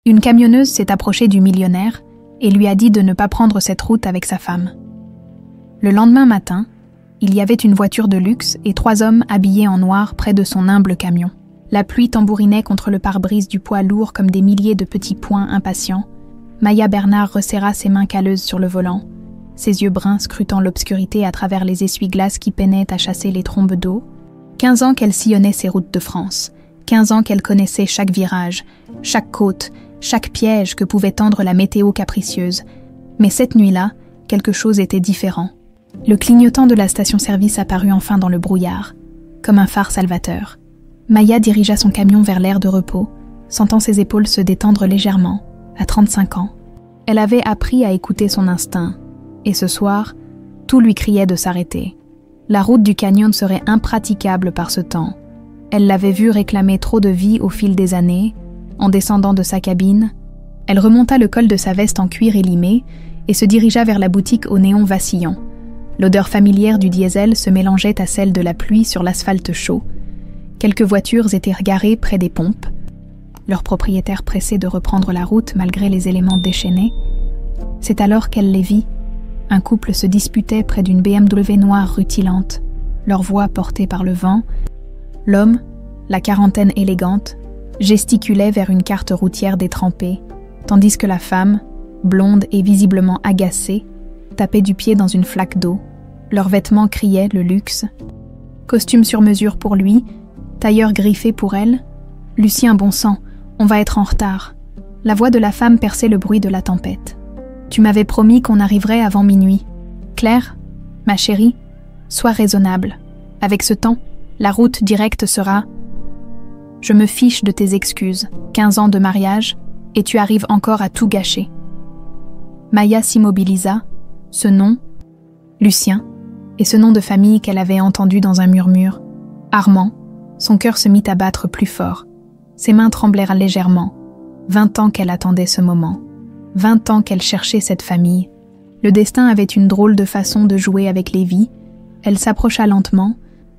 Une camionneuse s'est approchée du millionnaire et lui a dit de ne pas prendre cette route avec sa femme. Le lendemain matin, il y avait une voiture de luxe et 3 hommes habillés en noir près de son humble camion. La pluie tambourinait contre le pare-brise du poids lourd comme des milliers de petits poings impatients. Maya Bernard resserra ses mains calleuses sur le volant, ses yeux bruns scrutant l'obscurité à travers les essuie-glaces qui peinaient à chasser les trombes d'eau. 15 ans qu'elle sillonnait ces routes de France, 15 ans qu'elle connaissait chaque virage, chaque côte, chaque piège que pouvait tendre la météo capricieuse. Mais cette nuit-là, quelque chose était différent. Le clignotant de la station-service apparut enfin dans le brouillard, comme un phare salvateur. Maya dirigea son camion vers l'aire de repos, sentant ses épaules se détendre légèrement. À 35 ans, elle avait appris à écouter son instinct, et ce soir, tout lui criait de s'arrêter. La route du canyon serait impraticable par ce temps. Elle l'avait vu réclamer trop de vie au fil des années. En descendant de sa cabine, elle remonta le col de sa veste en cuir élimé et se dirigea vers la boutique au néon vacillant. L'odeur familière du diesel se mélangeait à celle de la pluie sur l'asphalte chaud. Quelques voitures étaient garées près des pompes, leurs propriétaires pressés de reprendre la route malgré les éléments déchaînés. C'est alors qu'elle les vit. Un couple se disputait près d'une BMW noire rutilante, leurs voix portées par le vent. L'homme, la quarantaine élégante, gesticulait vers une carte routière détrempée, tandis que la femme, blonde et visiblement agacée, tapait du pied dans une flaque d'eau. Leurs vêtements criaient le luxe. Costume sur mesure pour lui, tailleur griffé pour elle. « Lucien, bon sang, on va être en retard. » La voix de la femme perçait le bruit de la tempête. « Tu m'avais promis qu'on arriverait avant minuit. Claire, ma chérie, sois raisonnable. Avec ce temps, la route directe sera... Je me fiche de tes excuses. 15 ans de mariage, et tu arrives encore à tout gâcher. » Maya s'immobilisa. Ce nom, Lucien, et ce nom de famille qu'elle avait entendu dans un murmure, Armand, son cœur se mit à battre plus fort. Ses mains tremblèrent légèrement. 20 ans qu'elle attendait ce moment. 20 ans qu'elle cherchait cette famille. Le destin avait une drôle de façon de jouer avec les vies. Elle s'approcha lentement,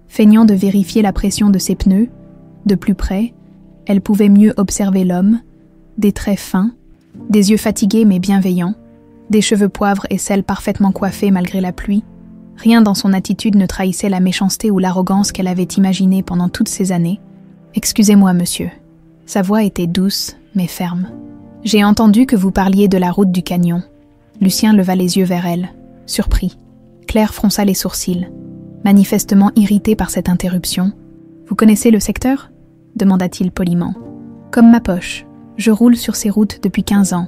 feignant de vérifier la pression de ses pneus. De plus près, elle pouvait mieux observer l'homme, des traits fins, des yeux fatigués mais bienveillants, des cheveux poivre et cils parfaitement coiffés malgré la pluie. Rien dans son attitude ne trahissait la méchanceté ou l'arrogance qu'elle avait imaginée pendant toutes ces années. « Excusez-moi, monsieur. » Sa voix était douce, mais ferme. « J'ai entendu que vous parliez de la route du canyon. » Lucien leva les yeux vers elle, surpris. Claire fronça les sourcils, manifestement irritée par cette interruption. « Vous connaissez le secteur ?» demanda-t-il poliment. « Comme ma poche. Je roule sur ces routes depuis 15 ans. »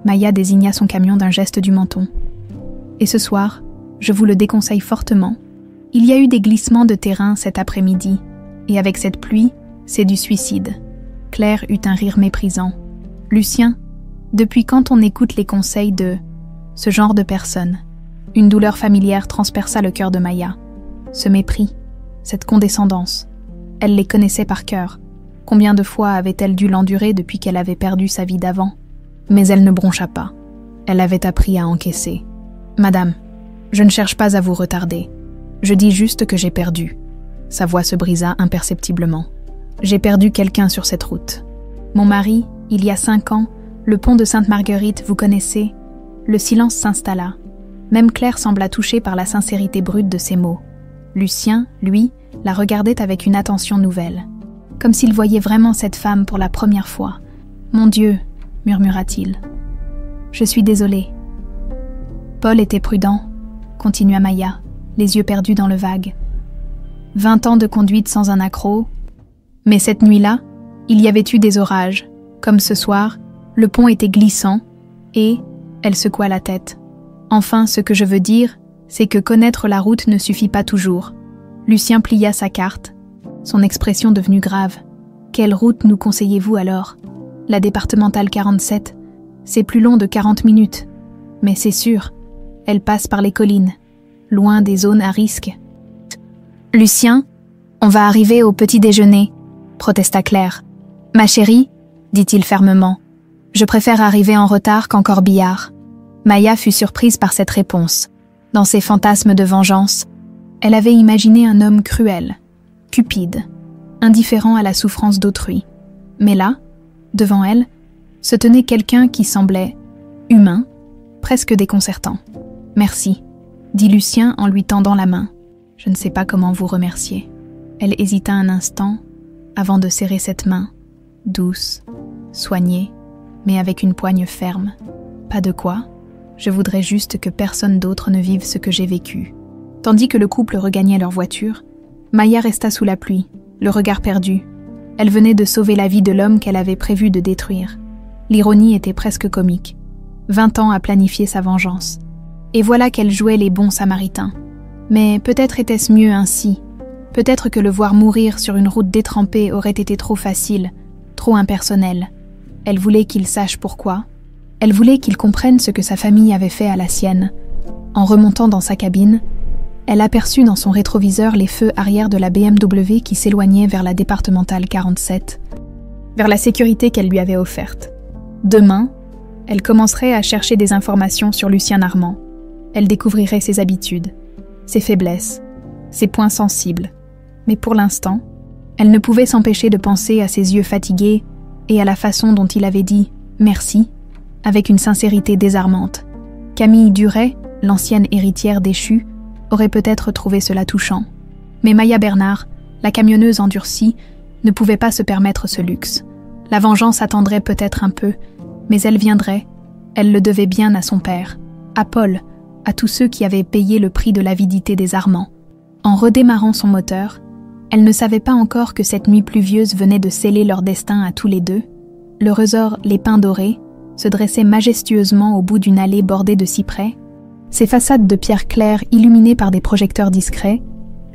Maya désigna son camion d'un geste du menton. « Et ce soir, je vous le déconseille fortement. Il y a eu des glissements de terrain cet après-midi, et avec cette pluie, c'est du suicide. » Claire eut un rire méprisant. « Lucien, depuis quand on écoute les conseils de ce genre de personnes ?» Une douleur familière transperça le cœur de Maya. Ce mépris, cette condescendance, elle les connaissait par cœur. Combien de fois avait-elle dû l'endurer depuis qu'elle avait perdu sa vie d'avant ? Mais elle ne broncha pas. Elle avait appris à encaisser. « Madame, je ne cherche pas à vous retarder. Je dis juste que j'ai perdu. » Sa voix se brisa imperceptiblement. « J'ai perdu quelqu'un sur cette route. Mon mari, il y a 5 ans, le pont de Sainte-Marguerite, vous connaissez ?» Le silence s'installa. Même Claire sembla touchée par la sincérité brute de ses mots. Lucien, lui, la regardait avec une attention nouvelle, comme s'il voyait vraiment cette femme pour la première fois. « Mon Dieu !» murmura-t-il. « Je suis désolée. » Paul était prudent, continua Maya, les yeux perdus dans le vague. 20 ans de conduite sans un accroc. Mais cette nuit-là, il y avait eu des orages. Comme ce soir, le pont était glissant et, elle secoua la tête. Enfin, ce que je veux dire, c'est que connaître la route ne suffit pas toujours. Lucien plia sa carte, son expression devenue grave. Quelle route nous conseillez-vous alors ? La départementale 47, c'est plus long de 40 minutes. Mais c'est sûr, elle passe par les collines, loin des zones à risque. « Lucien, on va arriver au petit déjeuner », protesta Claire. « Ma chérie, » dit-il fermement, « je préfère arriver en retard qu'en corbillard. » Maya fut surprise par cette réponse. Dans ses fantasmes de vengeance, elle avait imaginé un homme cruel, cupide, indifférent à la souffrance d'autrui. Mais là, devant elle, se tenait quelqu'un qui semblait humain, presque déconcertant. « Merci », dit Lucien en lui tendant la main. « Je ne sais pas comment vous remercier. » Elle hésita un instant avant de serrer cette main, douce, soignée, mais avec une poigne ferme. « Pas de quoi. Je voudrais juste que personne d'autre ne vive ce que j'ai vécu. » Tandis que le couple regagnait leur voiture, Maya resta sous la pluie, le regard perdu. Elle venait de sauver la vie de l'homme qu'elle avait prévu de détruire. L'ironie était presque comique. 20 ans à planifier sa vengeance. Et voilà qu'elle jouait les bons samaritains. Mais peut-être était-ce mieux ainsi. Peut-être que le voir mourir sur une route détrempée aurait été trop facile, trop impersonnel. Elle voulait qu'il sache pourquoi. Elle voulait qu'il comprenne ce que sa famille avait fait à la sienne. En remontant dans sa cabine, elle aperçut dans son rétroviseur les feux arrière de la BMW qui s'éloignait vers la départementale 47, vers la sécurité qu'elle lui avait offerte. Demain, elle commencerait à chercher des informations sur Lucien Armand. Elle découvrirait ses habitudes, ses faiblesses, ses points sensibles. Mais pour l'instant, elle ne pouvait s'empêcher de penser à ses yeux fatigués et à la façon dont il avait dit « merci » avec une sincérité désarmante. Camille Duret, l'ancienne héritière déchue, aurait peut-être trouvé cela touchant. Mais Maya Bernard, la camionneuse endurcie, ne pouvait pas se permettre ce luxe. La vengeance attendrait peut-être un peu, mais elle viendrait. Elle le devait bien à son père, à Paul, à tous ceux qui avaient payé le prix de l'avidité des Armands. En redémarrant son moteur, elle ne savait pas encore que cette nuit pluvieuse venait de sceller leur destin à tous les deux. Le resort Les Pins Dorés se dressait majestueusement au bout d'une allée bordée de cyprès. Ses façades de pierre claire illuminées par des projecteurs discrets,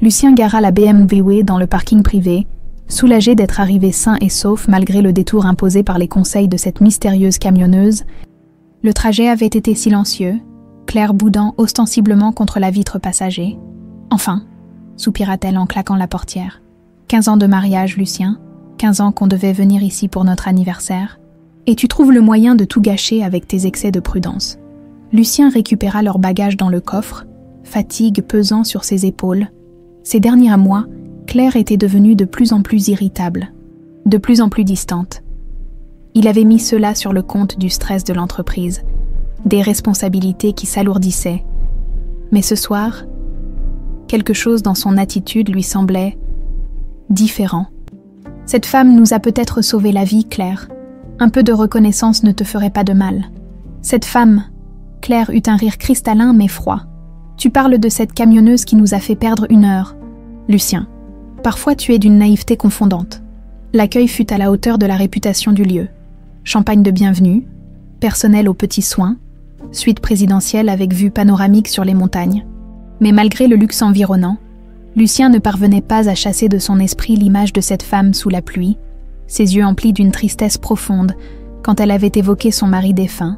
Lucien gara la BMW dans le parking privé, soulagé d'être arrivé sain et sauf malgré le détour imposé par les conseils de cette mystérieuse camionneuse. Le trajet avait été silencieux, Claire boudant ostensiblement contre la vitre passager. « Enfin !» soupira-t-elle en claquant la portière. « 15 ans de mariage, Lucien, 15 ans qu'on devait venir ici pour notre anniversaire. Et tu trouves le moyen de tout gâcher avec tes excès de prudence. » Lucien récupéra leurs bagages dans le coffre, fatigue pesant sur ses épaules. Ces derniers mois, Claire était devenue de plus en plus irritable, de plus en plus distante. Il avait mis cela sur le compte du stress de l'entreprise, des responsabilités qui s'alourdissaient. Mais ce soir, quelque chose dans son attitude lui semblait différent. « Cette femme nous a peut-être sauvé la vie, Claire. Un peu de reconnaissance ne te ferait pas de mal. Cette femme... » Claire eut un rire cristallin mais froid. « Tu parles de cette camionneuse qui nous a fait perdre 1 heure. Lucien, parfois tu es d'une naïveté confondante. » L'accueil fut à la hauteur de la réputation du lieu. Champagne de bienvenue, personnel aux petits soins, suite présidentielle avec vue panoramique sur les montagnes. Mais malgré le luxe environnant, Lucien ne parvenait pas à chasser de son esprit l'image de cette femme sous la pluie, ses yeux emplis d'une tristesse profonde quand elle avait évoqué son mari défunt.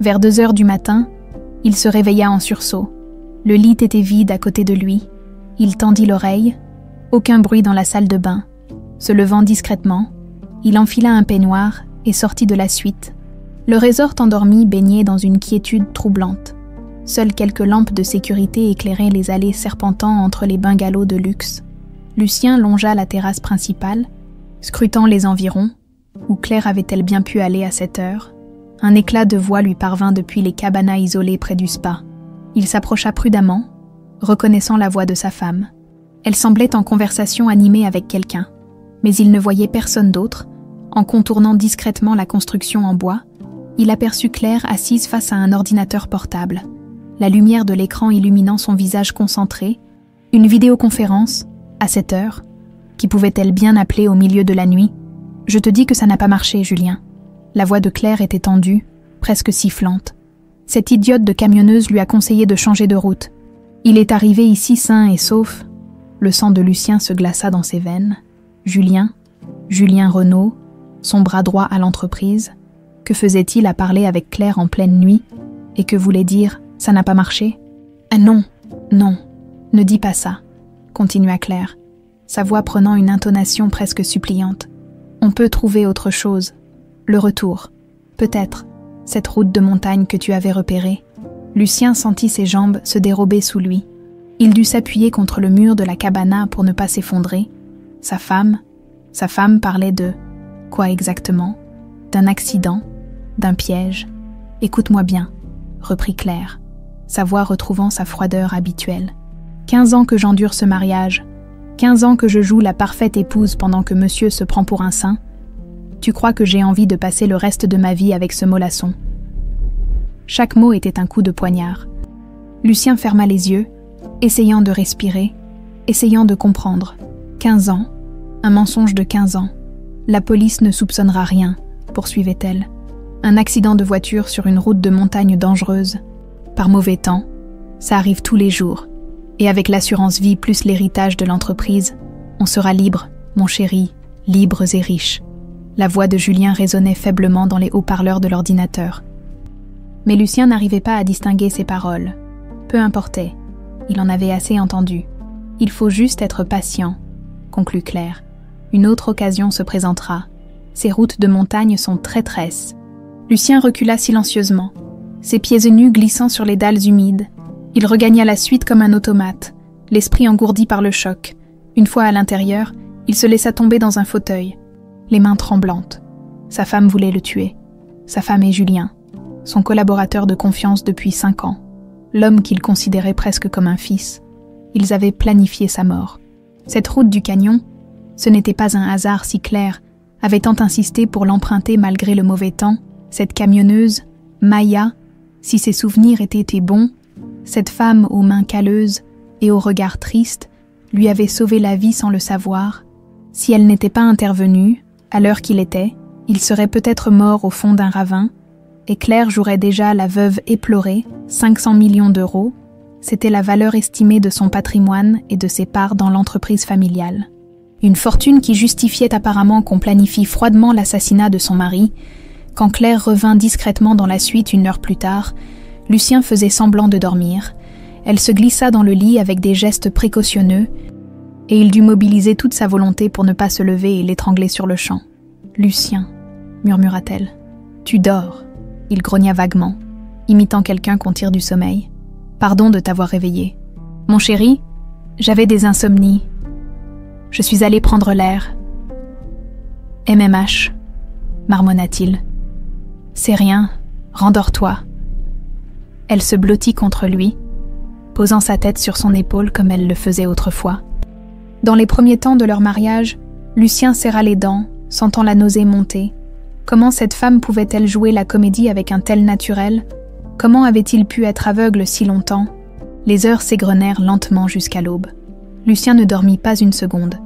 Vers 2 heures du matin, il se réveilla en sursaut. Le lit était vide à côté de lui. Il tendit l'oreille. Aucun bruit dans la salle de bain. Se levant discrètement, il enfila un peignoir et sortit de la suite. Le resort endormi baignait dans une quiétude troublante. Seules quelques lampes de sécurité éclairaient les allées serpentant entre les bungalows de luxe. Lucien longea la terrasse principale, scrutant les environs. Où Claire avait-elle bien pu aller à cette heure ? Un éclat de voix lui parvint depuis les cabanas isolées près du spa. Il s'approcha prudemment, reconnaissant la voix de sa femme. Elle semblait en conversation animée avec quelqu'un, mais il ne voyait personne d'autre. En contournant discrètement la construction en bois, il aperçut Claire assise face à un ordinateur portable, la lumière de l'écran illuminant son visage concentré, une vidéoconférence, à cette heure, qui pouvait-elle bien appeler au milieu de la nuit ? « Je te dis que ça n'a pas marché, Julien. » La voix de Claire était tendue, presque sifflante. Cette idiote de camionneuse lui a conseillé de changer de route. Il est arrivé ici sain et sauf. Le sang de Lucien se glaça dans ses veines. Julien Renaud, son bras droit à l'entreprise. Que faisait-il à parler avec Claire en pleine nuit ? Et que voulait dire « ça n'a pas marché » ? « Ah non, ne dis pas ça, continua Claire, sa voix prenant une intonation presque suppliante. On peut trouver autre chose. Le retour. Peut-être. Cette route de montagne que tu avais repérée. Lucien sentit ses jambes se dérober sous lui. Il dut s'appuyer contre le mur de la cabana pour ne pas s'effondrer. Sa femme parlait de... Quoi exactement ? D'un accident ? d'un piège. « Écoute-moi bien, » reprit Claire, sa voix retrouvant sa froideur habituelle. 15 ans que j'endure ce mariage, 15 ans que je joue la parfaite épouse pendant que monsieur se prend pour un saint. Tu crois que j'ai envie de passer le reste de ma vie avec ce mollasson? Chaque mot était un coup de poignard. Lucien ferma les yeux, essayant de respirer, essayant de comprendre. 15 ans, un mensonge de 15 ans. La police ne soupçonnera rien, poursuivait-elle. Un accident de voiture sur une route de montagne dangereuse. Par mauvais temps, ça arrive tous les jours. Et avec l'assurance vie plus l'héritage de l'entreprise, on sera libre, mon chéri, libres et riches. La voix de Julien résonnait faiblement dans les haut-parleurs de l'ordinateur. Mais Lucien n'arrivait pas à distinguer ses paroles. Peu importait, il en avait assez entendu. Il faut juste être patient, conclut Claire. Une autre occasion se présentera. Ces routes de montagne sont traîtresses. Lucien recula silencieusement, ses pieds nus glissant sur les dalles humides. Il regagna la suite comme un automate, l'esprit engourdi par le choc. Une fois à l'intérieur, il se laissa tomber dans un fauteuil, les mains tremblantes. Sa femme voulait le tuer. Sa femme et Julien, son collaborateur de confiance depuis 5 ans, l'homme qu'il considérait presque comme un fils. Ils avaient planifié sa mort. Cette route du canyon, ce n'était pas un hasard si Claire avait tant insisté pour l'emprunter malgré le mauvais temps. Cette camionneuse, Maya, si ses souvenirs étaient bons, cette femme aux mains calleuses et au regard triste, lui avait sauvé la vie sans le savoir. Si elle n'était pas intervenue, à l'heure qu'il était, il serait peut-être mort au fond d'un ravin, et Claire jouerait déjà la veuve éplorée, 500 millions d'euros. C'était la valeur estimée de son patrimoine et de ses parts dans l'entreprise familiale. Une fortune qui justifiait apparemment qu'on planifie froidement l'assassinat de son mari. Quand Claire revint discrètement dans la suite 1 heure plus tard, Lucien faisait semblant de dormir. Elle se glissa dans le lit avec des gestes précautionneux, et il dut mobiliser toute sa volonté pour ne pas se lever et l'étrangler sur le champ. « Lucien, » murmura-t-elle, « tu dors. » Il grogna vaguement, imitant quelqu'un qu'on tire du sommeil. « Pardon de t'avoir réveillé. Mon chéri, j'avais des insomnies. Je suis allé prendre l'air. »« MMH, » marmonna-t-il. « C'est rien, rendors-toi. » Elle se blottit contre lui, posant sa tête sur son épaule comme elle le faisait autrefois. Dans les premiers temps de leur mariage, Lucien serra les dents, sentant la nausée monter. Comment cette femme pouvait-elle jouer la comédie avec un tel naturel? Comment avait-il pu être aveugle si longtemps? Les heures s'égrenèrent lentement jusqu'à l'aube. Lucien ne dormit pas une seconde,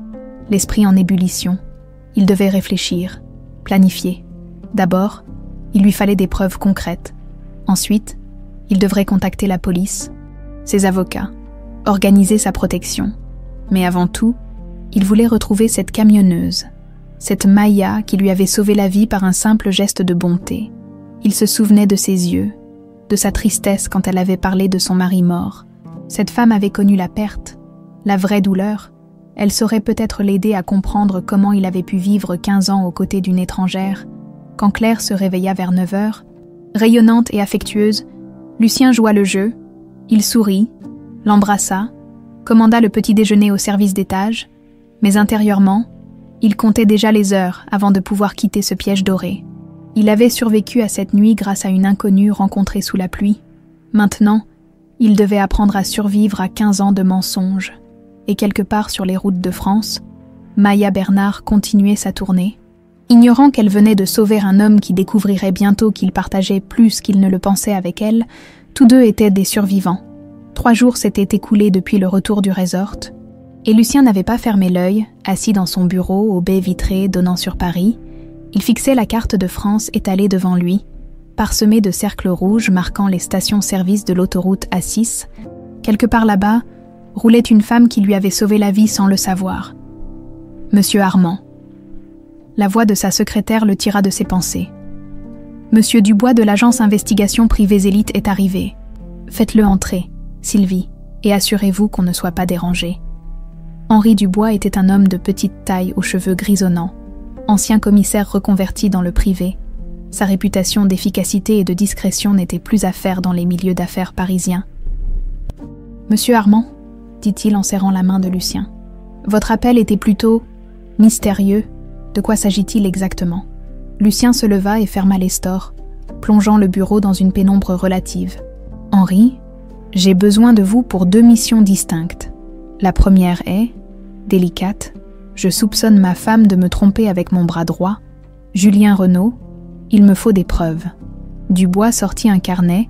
l'esprit en ébullition. Il devait réfléchir, planifier. D'abord, il lui fallait des preuves concrètes. Ensuite, il devrait contacter la police, ses avocats, organiser sa protection. Mais avant tout, il voulait retrouver cette camionneuse, cette Maya qui lui avait sauvé la vie par un simple geste de bonté. Il se souvenait de ses yeux, de sa tristesse quand elle avait parlé de son mari mort. Cette femme avait connu la perte, la vraie douleur. Elle saurait peut-être l'aider à comprendre comment il avait pu vivre 15 ans aux côtés d'une étrangère. Quand Claire se réveilla vers 9 heures, rayonnante et affectueuse, Lucien joua le jeu. Il sourit, l'embrassa, commanda le petit déjeuner au service d'étage, mais intérieurement, il comptait déjà les heures avant de pouvoir quitter ce piège doré. Il avait survécu à cette nuit grâce à une inconnue rencontrée sous la pluie. Maintenant, il devait apprendre à survivre à 15 ans de mensonges. Et quelque part sur les routes de France, Maya Bernard continuait sa tournée. Ignorant qu'elle venait de sauver un homme qui découvrirait bientôt qu'il partageait plus qu'il ne le pensait avec elle, tous deux étaient des survivants. 3 jours s'étaient écoulés depuis le retour du resort, et Lucien n'avait pas fermé l'œil, assis dans son bureau aux baies vitrées donnant sur Paris. Il fixait la carte de France étalée devant lui, parsemée de cercles rouges marquant les stations-service de l'autoroute A6. Quelque part là-bas, roulait une femme qui lui avait sauvé la vie sans le savoir. Monsieur Armand. La voix de sa secrétaire le tira de ses pensées. Monsieur Dubois de l'agence Investigation Privées Élite est arrivé. Faites-le entrer, Sylvie, et assurez-vous qu'on ne soit pas dérangé. Henri Dubois était un homme de petite taille aux cheveux grisonnants, ancien commissaire reconverti dans le privé. Sa réputation d'efficacité et de discrétion n'était plus à faire dans les milieux d'affaires parisiens. Monsieur Armand, dit-il en serrant la main de Lucien. Votre appel était plutôt mystérieux. De quoi s'agit-il exactement? Lucien se leva et ferma les stores, plongeant le bureau dans une pénombre relative. « Henri, j'ai besoin de vous pour 2 missions distinctes. La première est, délicate, je soupçonne ma femme de me tromper avec mon bras droit. Julien Renaud, il me faut des preuves. » Dubois sortit un carnet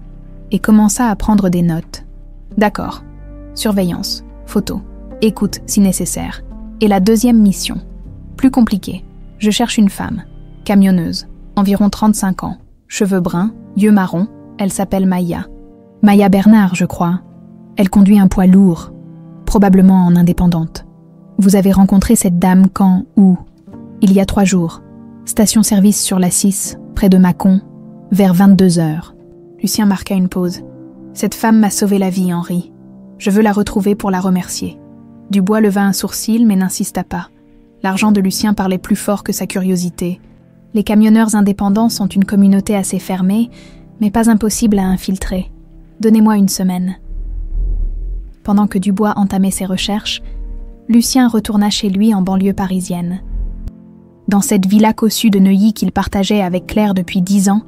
et commença à prendre des notes. « D'accord. Surveillance, photo, écoute si nécessaire. Et la deuxième mission, plus compliquée. Je cherche une femme, camionneuse, environ 35 ans, cheveux bruns, yeux marrons, elle s'appelle Maya. Maya Bernard, je crois. Elle conduit un poids lourd, probablement en indépendante. Vous avez rencontré cette dame quand, où? Il y a 3 jours. Station-service sur la 6, près de Mâcon, vers 22h. Lucien marqua une pause. Cette femme m'a sauvé la vie, Henri. Je veux la retrouver pour la remercier. Dubois leva un sourcil mais n'insista pas. L'argent de Lucien parlait plus fort que sa curiosité. Les camionneurs indépendants sont une communauté assez fermée, mais pas impossible à infiltrer. Donnez-moi 1 semaine. Pendant que Dubois entamait ses recherches, Lucien retourna chez lui en banlieue parisienne. Dans cette villa cossue de Neuilly qu'il partageait avec Claire depuis 10 ans,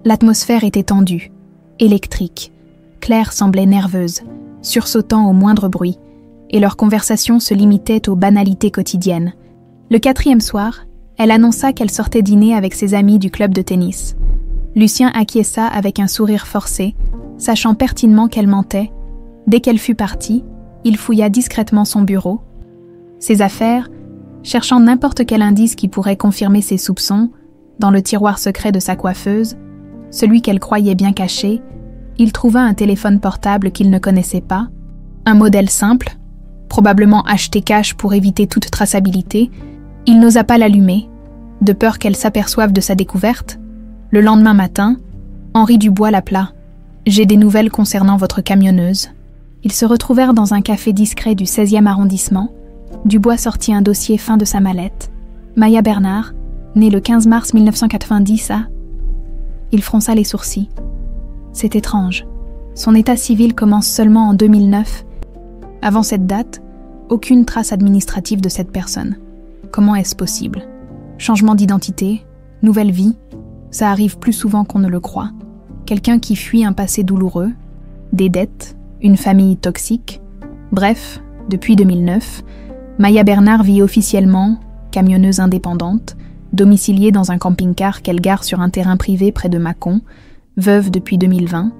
l'atmosphère était tendue, électrique. Claire semblait nerveuse, sursautant au moindre bruit, et leur conversation se limitait aux banalités quotidiennes. Le 4e soir, elle annonça qu'elle sortait dîner avec ses amis du club de tennis. Lucien acquiesça avec un sourire forcé, sachant pertinemment qu'elle mentait. Dès qu'elle fut partie, il fouilla discrètement son bureau. Ses affaires, cherchant n'importe quel indice qui pourrait confirmer ses soupçons, dans le tiroir secret de sa coiffeuse, celui qu'elle croyait bien caché, il trouva un téléphone portable qu'il ne connaissait pas, un modèle simple, probablement acheté cash pour éviter toute traçabilité. Il n'osa pas l'allumer, de peur qu'elle s'aperçoive de sa découverte. Le lendemain matin, Henri Dubois l'appela. « J'ai des nouvelles concernant votre camionneuse. » Ils se retrouvèrent dans un café discret du 16e arrondissement. Dubois sortit un dossier fin de sa mallette. Maya Bernard, née le 15 mars 1990 à... Il fronça les sourcils. C'est étrange. Son état civil commence seulement en 2009. Avant cette date, aucune trace administrative de cette personne. Comment est-ce possible? Changement d'identité, nouvelle vie, ça arrive plus souvent qu'on ne le croit. Quelqu'un qui fuit un passé douloureux, des dettes, une famille toxique. Bref, depuis 2009, Maya Bernard vit officiellement, camionneuse indépendante, domiciliée dans un camping-car qu'elle gare sur un terrain privé près de Mâcon, veuve depuis 2020.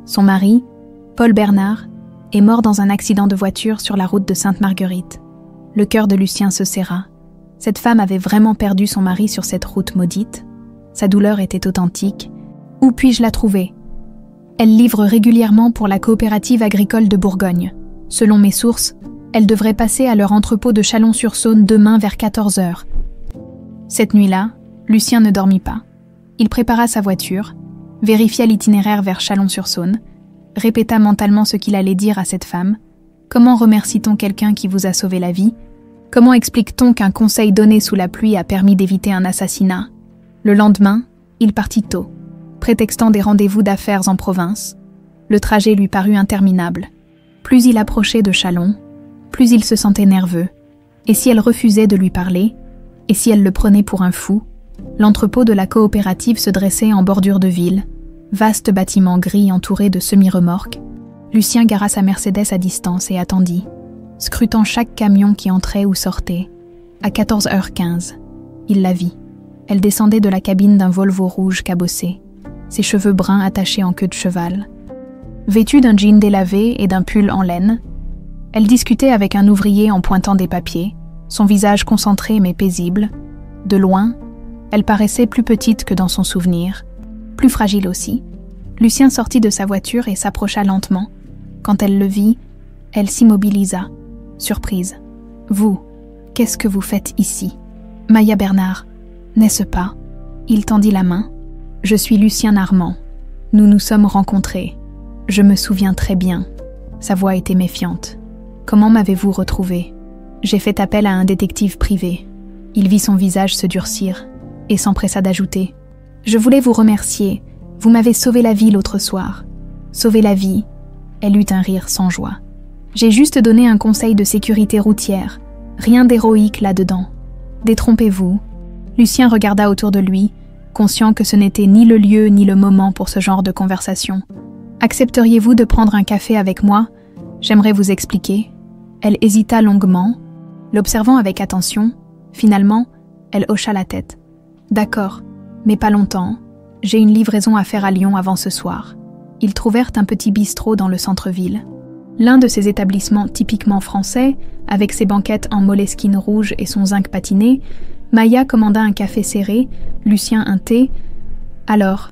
Son mari, Paul Bernard, est mort dans un accident de voiture sur la route de Sainte-Marguerite. Le cœur de Lucien se serra. Cette femme avait vraiment perdu son mari sur cette route maudite. Sa douleur était authentique. Où puis-je la trouver? Elle livre régulièrement pour la coopérative agricole de Bourgogne. Selon mes sources, elle devrait passer à leur entrepôt de Chalon-sur-Saône demain vers 14h. Cette nuit-là, Lucien ne dormit pas. Il prépara sa voiture, vérifia l'itinéraire vers Chalon-sur-Saône, répéta mentalement ce qu'il allait dire à cette femme. Comment remercie-t-on quelqu'un qui vous a sauvé la vie? Comment explique-t-on qu'un conseil donné sous la pluie a permis d'éviter un assassinat? Le lendemain, il partit tôt, prétextant des rendez-vous d'affaires en province. Le trajet lui parut interminable. Plus il approchait de Chalon, plus il se sentait nerveux. Et si elle refusait de lui parler? Et si elle le prenait pour un fou? L'entrepôt de la coopérative se dressait en bordure de ville, vaste bâtiment gris entouré de semi-remorques. Lucien gara sa Mercedes à distance et attendit, scrutant chaque camion qui entrait ou sortait. À 14h15, il la vit. Elle descendait de la cabine d'un Volvo rouge cabossé, ses cheveux bruns attachés en queue de cheval. Vêtue d'un jean délavé et d'un pull en laine, elle discutait avec un ouvrier en pointant des papiers, son visage concentré mais paisible. De loin, elle paraissait plus petite que dans son souvenir, plus fragile aussi. Lucien sortit de sa voiture et s'approcha lentement. Quand elle le vit, elle s'immobilisa, surprise. « Vous, qu'est-ce que vous faites ici? Maya Bernard, n'est-ce pas ?» Il tendit la main. « Je suis Lucien Armand. Nous nous sommes rencontrés. Je me souviens très bien. » Sa voix était méfiante. « Comment m'avez-vous retrouvé? J'ai fait appel à un détective privé. » Il vit son visage se durcir et s'empressa d'ajouter. « Je voulais vous remercier. Vous m'avez sauvé la vie l'autre soir. » Sauvé la vie. Elle eut un rire sans joie. « J'ai juste donné un conseil de sécurité routière. Rien d'héroïque là-dedans. Détrompez-vous. » Lucien regarda autour de lui, conscient que ce n'était ni le lieu ni le moment pour ce genre de conversation. « Accepteriez-vous de prendre un café avec moi? J'aimerais vous expliquer. » Elle hésita longuement, l'observant avec attention. Finalement, elle hocha la tête. « D'accord, mais pas longtemps. J'ai une livraison à faire à Lyon avant ce soir. » Ils trouvèrent un petit bistrot dans le centre-ville. L'un de ces établissements typiquement français, avec ses banquettes en moleskine rouge et son zinc patiné, Maya commanda un café serré, Lucien un thé. « Alors ?»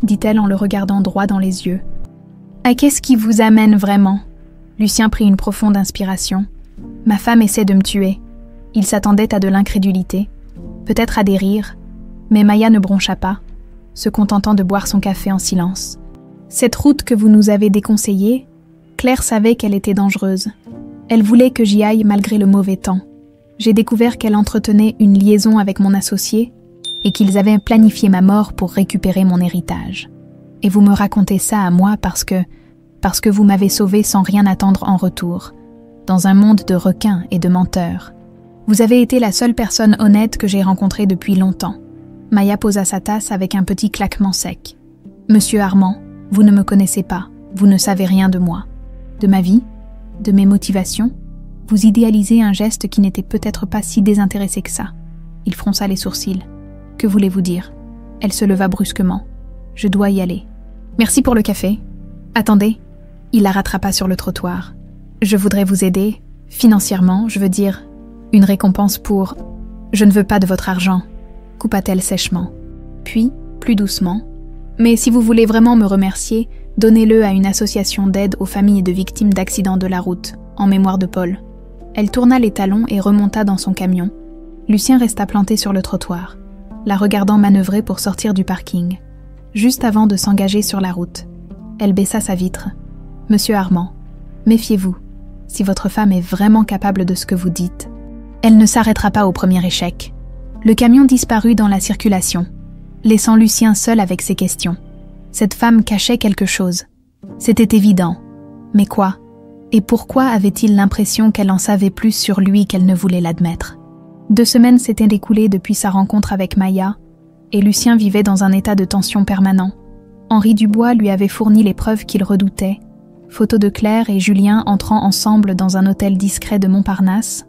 dit-elle en le regardant droit dans les yeux. « À qu'est-ce qui vous amène vraiment ?» Lucien prit une profonde inspiration. « Ma femme essaie de me tuer. » Il s'attendait à de l'incrédulité, peut-être à des rires, mais Maya ne broncha pas, se contentant de boire son café en silence. « Cette route que vous nous avez déconseillée, Claire savait qu'elle était dangereuse. Elle voulait que j'y aille malgré le mauvais temps. J'ai découvert qu'elle entretenait une liaison avec mon associé et qu'ils avaient planifié ma mort pour récupérer mon héritage. Et vous me racontez ça à moi parce que vous m'avez sauvé sans rien attendre en retour, dans un monde de requins et de menteurs. Vous avez été la seule personne honnête que j'ai rencontrée depuis longtemps. » Maya posa sa tasse avec un petit claquement sec. « Monsieur Armand, vous ne me connaissez pas, vous ne savez rien de moi. De ma vie, de mes motivations, vous idéalisez un geste qui n'était peut-être pas si désintéressé que ça. » Il fronça les sourcils. « Que voulez-vous dire ?» Elle se leva brusquement. « Je dois y aller. »« Merci pour le café. »« Attendez. » Il la rattrapa sur le trottoir. « Je voudrais vous aider, financièrement, je veux dire, une récompense pour... »« Je ne veux pas de votre argent. » coupa-t-elle sèchement. Puis, plus doucement, « Mais si vous voulez vraiment me remercier, donnez-le à une association d'aide aux familles de victimes d'accidents de la route, en mémoire de Paul. » Elle tourna les talons et remonta dans son camion. Lucien resta planté sur le trottoir, la regardant manœuvrer pour sortir du parking. Juste avant de s'engager sur la route, elle baissa sa vitre. « Monsieur Armand, méfiez-vous. Si votre femme est vraiment capable de ce que vous dites, elle ne s'arrêtera pas au premier échec. » Le camion disparut dans la circulation, laissant Lucien seul avec ses questions. Cette femme cachait quelque chose. C'était évident. Mais quoi? Et pourquoi avait-il l'impression qu'elle en savait plus sur lui qu'elle ne voulait l'admettre? 2 semaines s'étaient écoulées depuis sa rencontre avec Maya, et Lucien vivait dans un état de tension permanent. Henri Dubois lui avait fourni les preuves qu'il redoutait. Photos de Claire et Julien entrant ensemble dans un hôtel discret de Montparnasse,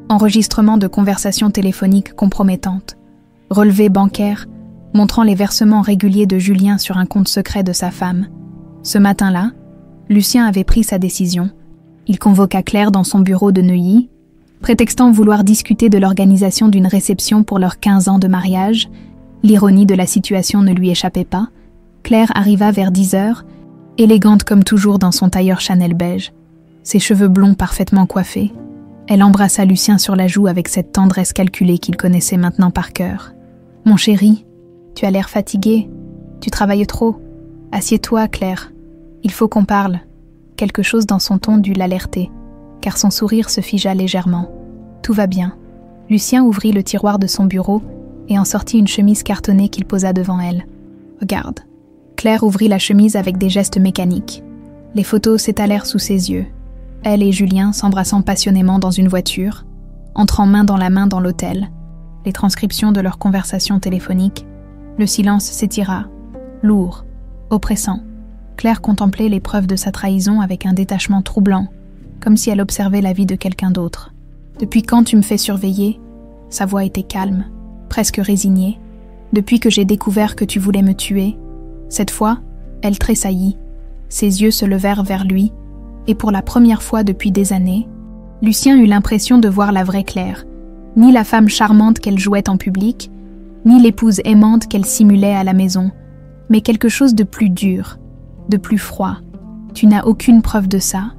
enregistrement de conversations téléphoniques compromettantes, relevés bancaires montrant les versements réguliers de Julien sur un compte secret de sa femme. Ce matin-là, Lucien avait pris sa décision. Il convoqua Claire dans son bureau de Neuilly, prétextant vouloir discuter de l'organisation d'une réception pour leurs 15 ans de mariage. L'ironie de la situation ne lui échappait pas. Claire arriva vers 10h, élégante comme toujours dans son tailleur Chanel beige, ses cheveux blonds parfaitement coiffés. Elle embrassa Lucien sur la joue avec cette tendresse calculée qu'il connaissait maintenant par cœur. « Mon chéri, tu as l'air fatigué. Tu travailles trop. Assieds-toi, Claire. Il faut qu'on parle. » Quelque chose dans son ton dut l'alerter, car son sourire se figea légèrement. « Tout va bien. » Lucien ouvrit le tiroir de son bureau et en sortit une chemise cartonnée qu'il posa devant elle. « Regarde. » Claire ouvrit la chemise avec des gestes mécaniques. Les photos s'étalèrent sous ses yeux. Elle et Julien s'embrassant passionnément dans une voiture, entrant main dans la main dans l'hôtel. Les transcriptions de leurs conversations téléphoniques. Le silence s'étira, lourd, oppressant. Claire contemplait les preuves de sa trahison avec un détachement troublant, comme si elle observait la vie de quelqu'un d'autre. « Depuis quand tu me fais surveiller ?» Sa voix était calme, presque résignée. « Depuis que j'ai découvert que tu voulais me tuer. » Cette fois, elle tressaillit. Ses yeux se levèrent vers lui, et pour la première fois depuis des années, Lucien eut l'impression de voir la vraie Claire, ni la femme charmante qu'elle jouait en public, ni l'épouse aimante qu'elle simulait à la maison, mais quelque chose de plus dur, de plus froid. Tu n'as aucune preuve de ça?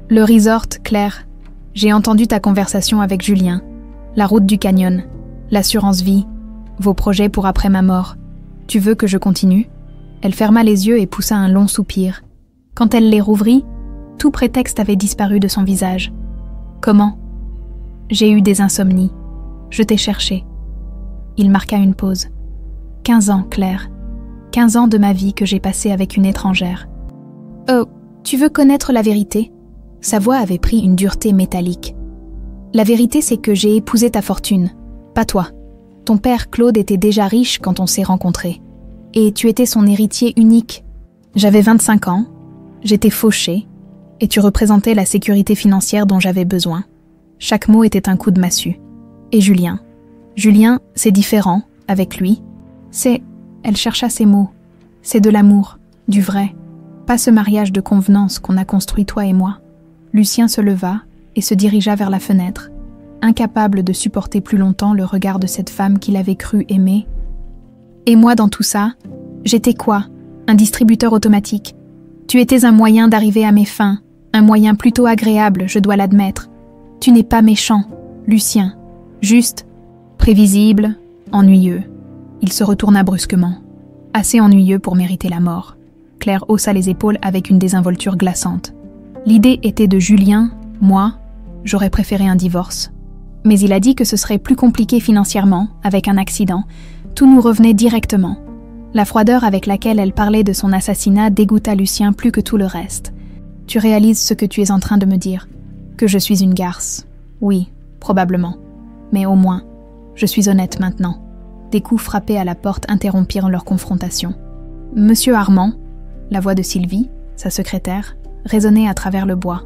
Le resort, Claire. J'ai entendu ta conversation avec Julien. La route du canyon, l'assurance vie, vos projets pour après ma mort. Tu veux que je continue? Elle ferma les yeux et poussa un long soupir. Quand elle les rouvrit, tout prétexte avait disparu de son visage. Comment? J'ai eu des insomnies. Je t'ai cherché. Il marqua une pause. 15 ans, Claire. 15 ans de ma vie que j'ai passé avec une étrangère. Oh, tu veux connaître la vérité? Sa voix avait pris une dureté métallique. La vérité, c'est que j'ai épousé ta fortune, pas toi. Ton père, Claude, était déjà riche quand on s'est rencontrés. Et tu étais son héritier unique. J'avais 25 ans, j'étais fauchée, et tu représentais la sécurité financière dont j'avais besoin. Chaque mot était un coup de massue. Et Julien. Julien, c'est différent, avec lui. Elle chercha ses mots. C'est de l'amour, du vrai. Pas ce mariage de convenance qu'on a construit toi et moi. Lucien se leva et se dirigea vers la fenêtre, incapable de supporter plus longtemps le regard de cette femme qu'il avait cru aimer. Et moi, dans tout ça, j'étais quoi? Un distributeur automatique. Tu étais un moyen d'arriver à mes fins, un moyen plutôt agréable, je dois l'admettre. Tu n'es pas méchant, Lucien. Juste, prévisible, ennuyeux. Il se retourna brusquement. Assez ennuyeux pour mériter la mort. Claire haussa les épaules avec une désinvolture glaçante. L'idée était de Julien, moi, j'aurais préféré un divorce. Mais il a dit que ce serait plus compliqué financièrement, avec un accident. Tout nous revenait directement. La froideur avec laquelle elle parlait de son assassinat dégoûta Lucien plus que tout le reste. Tu réalises ce que tu es en train de me dire? Que je suis une garce. Oui, probablement. Mais au moins, je suis honnête maintenant. Des coups frappés à la porte interrompirent leur confrontation. Monsieur Armand, la voix de Sylvie, sa secrétaire, résonnait à travers le bois.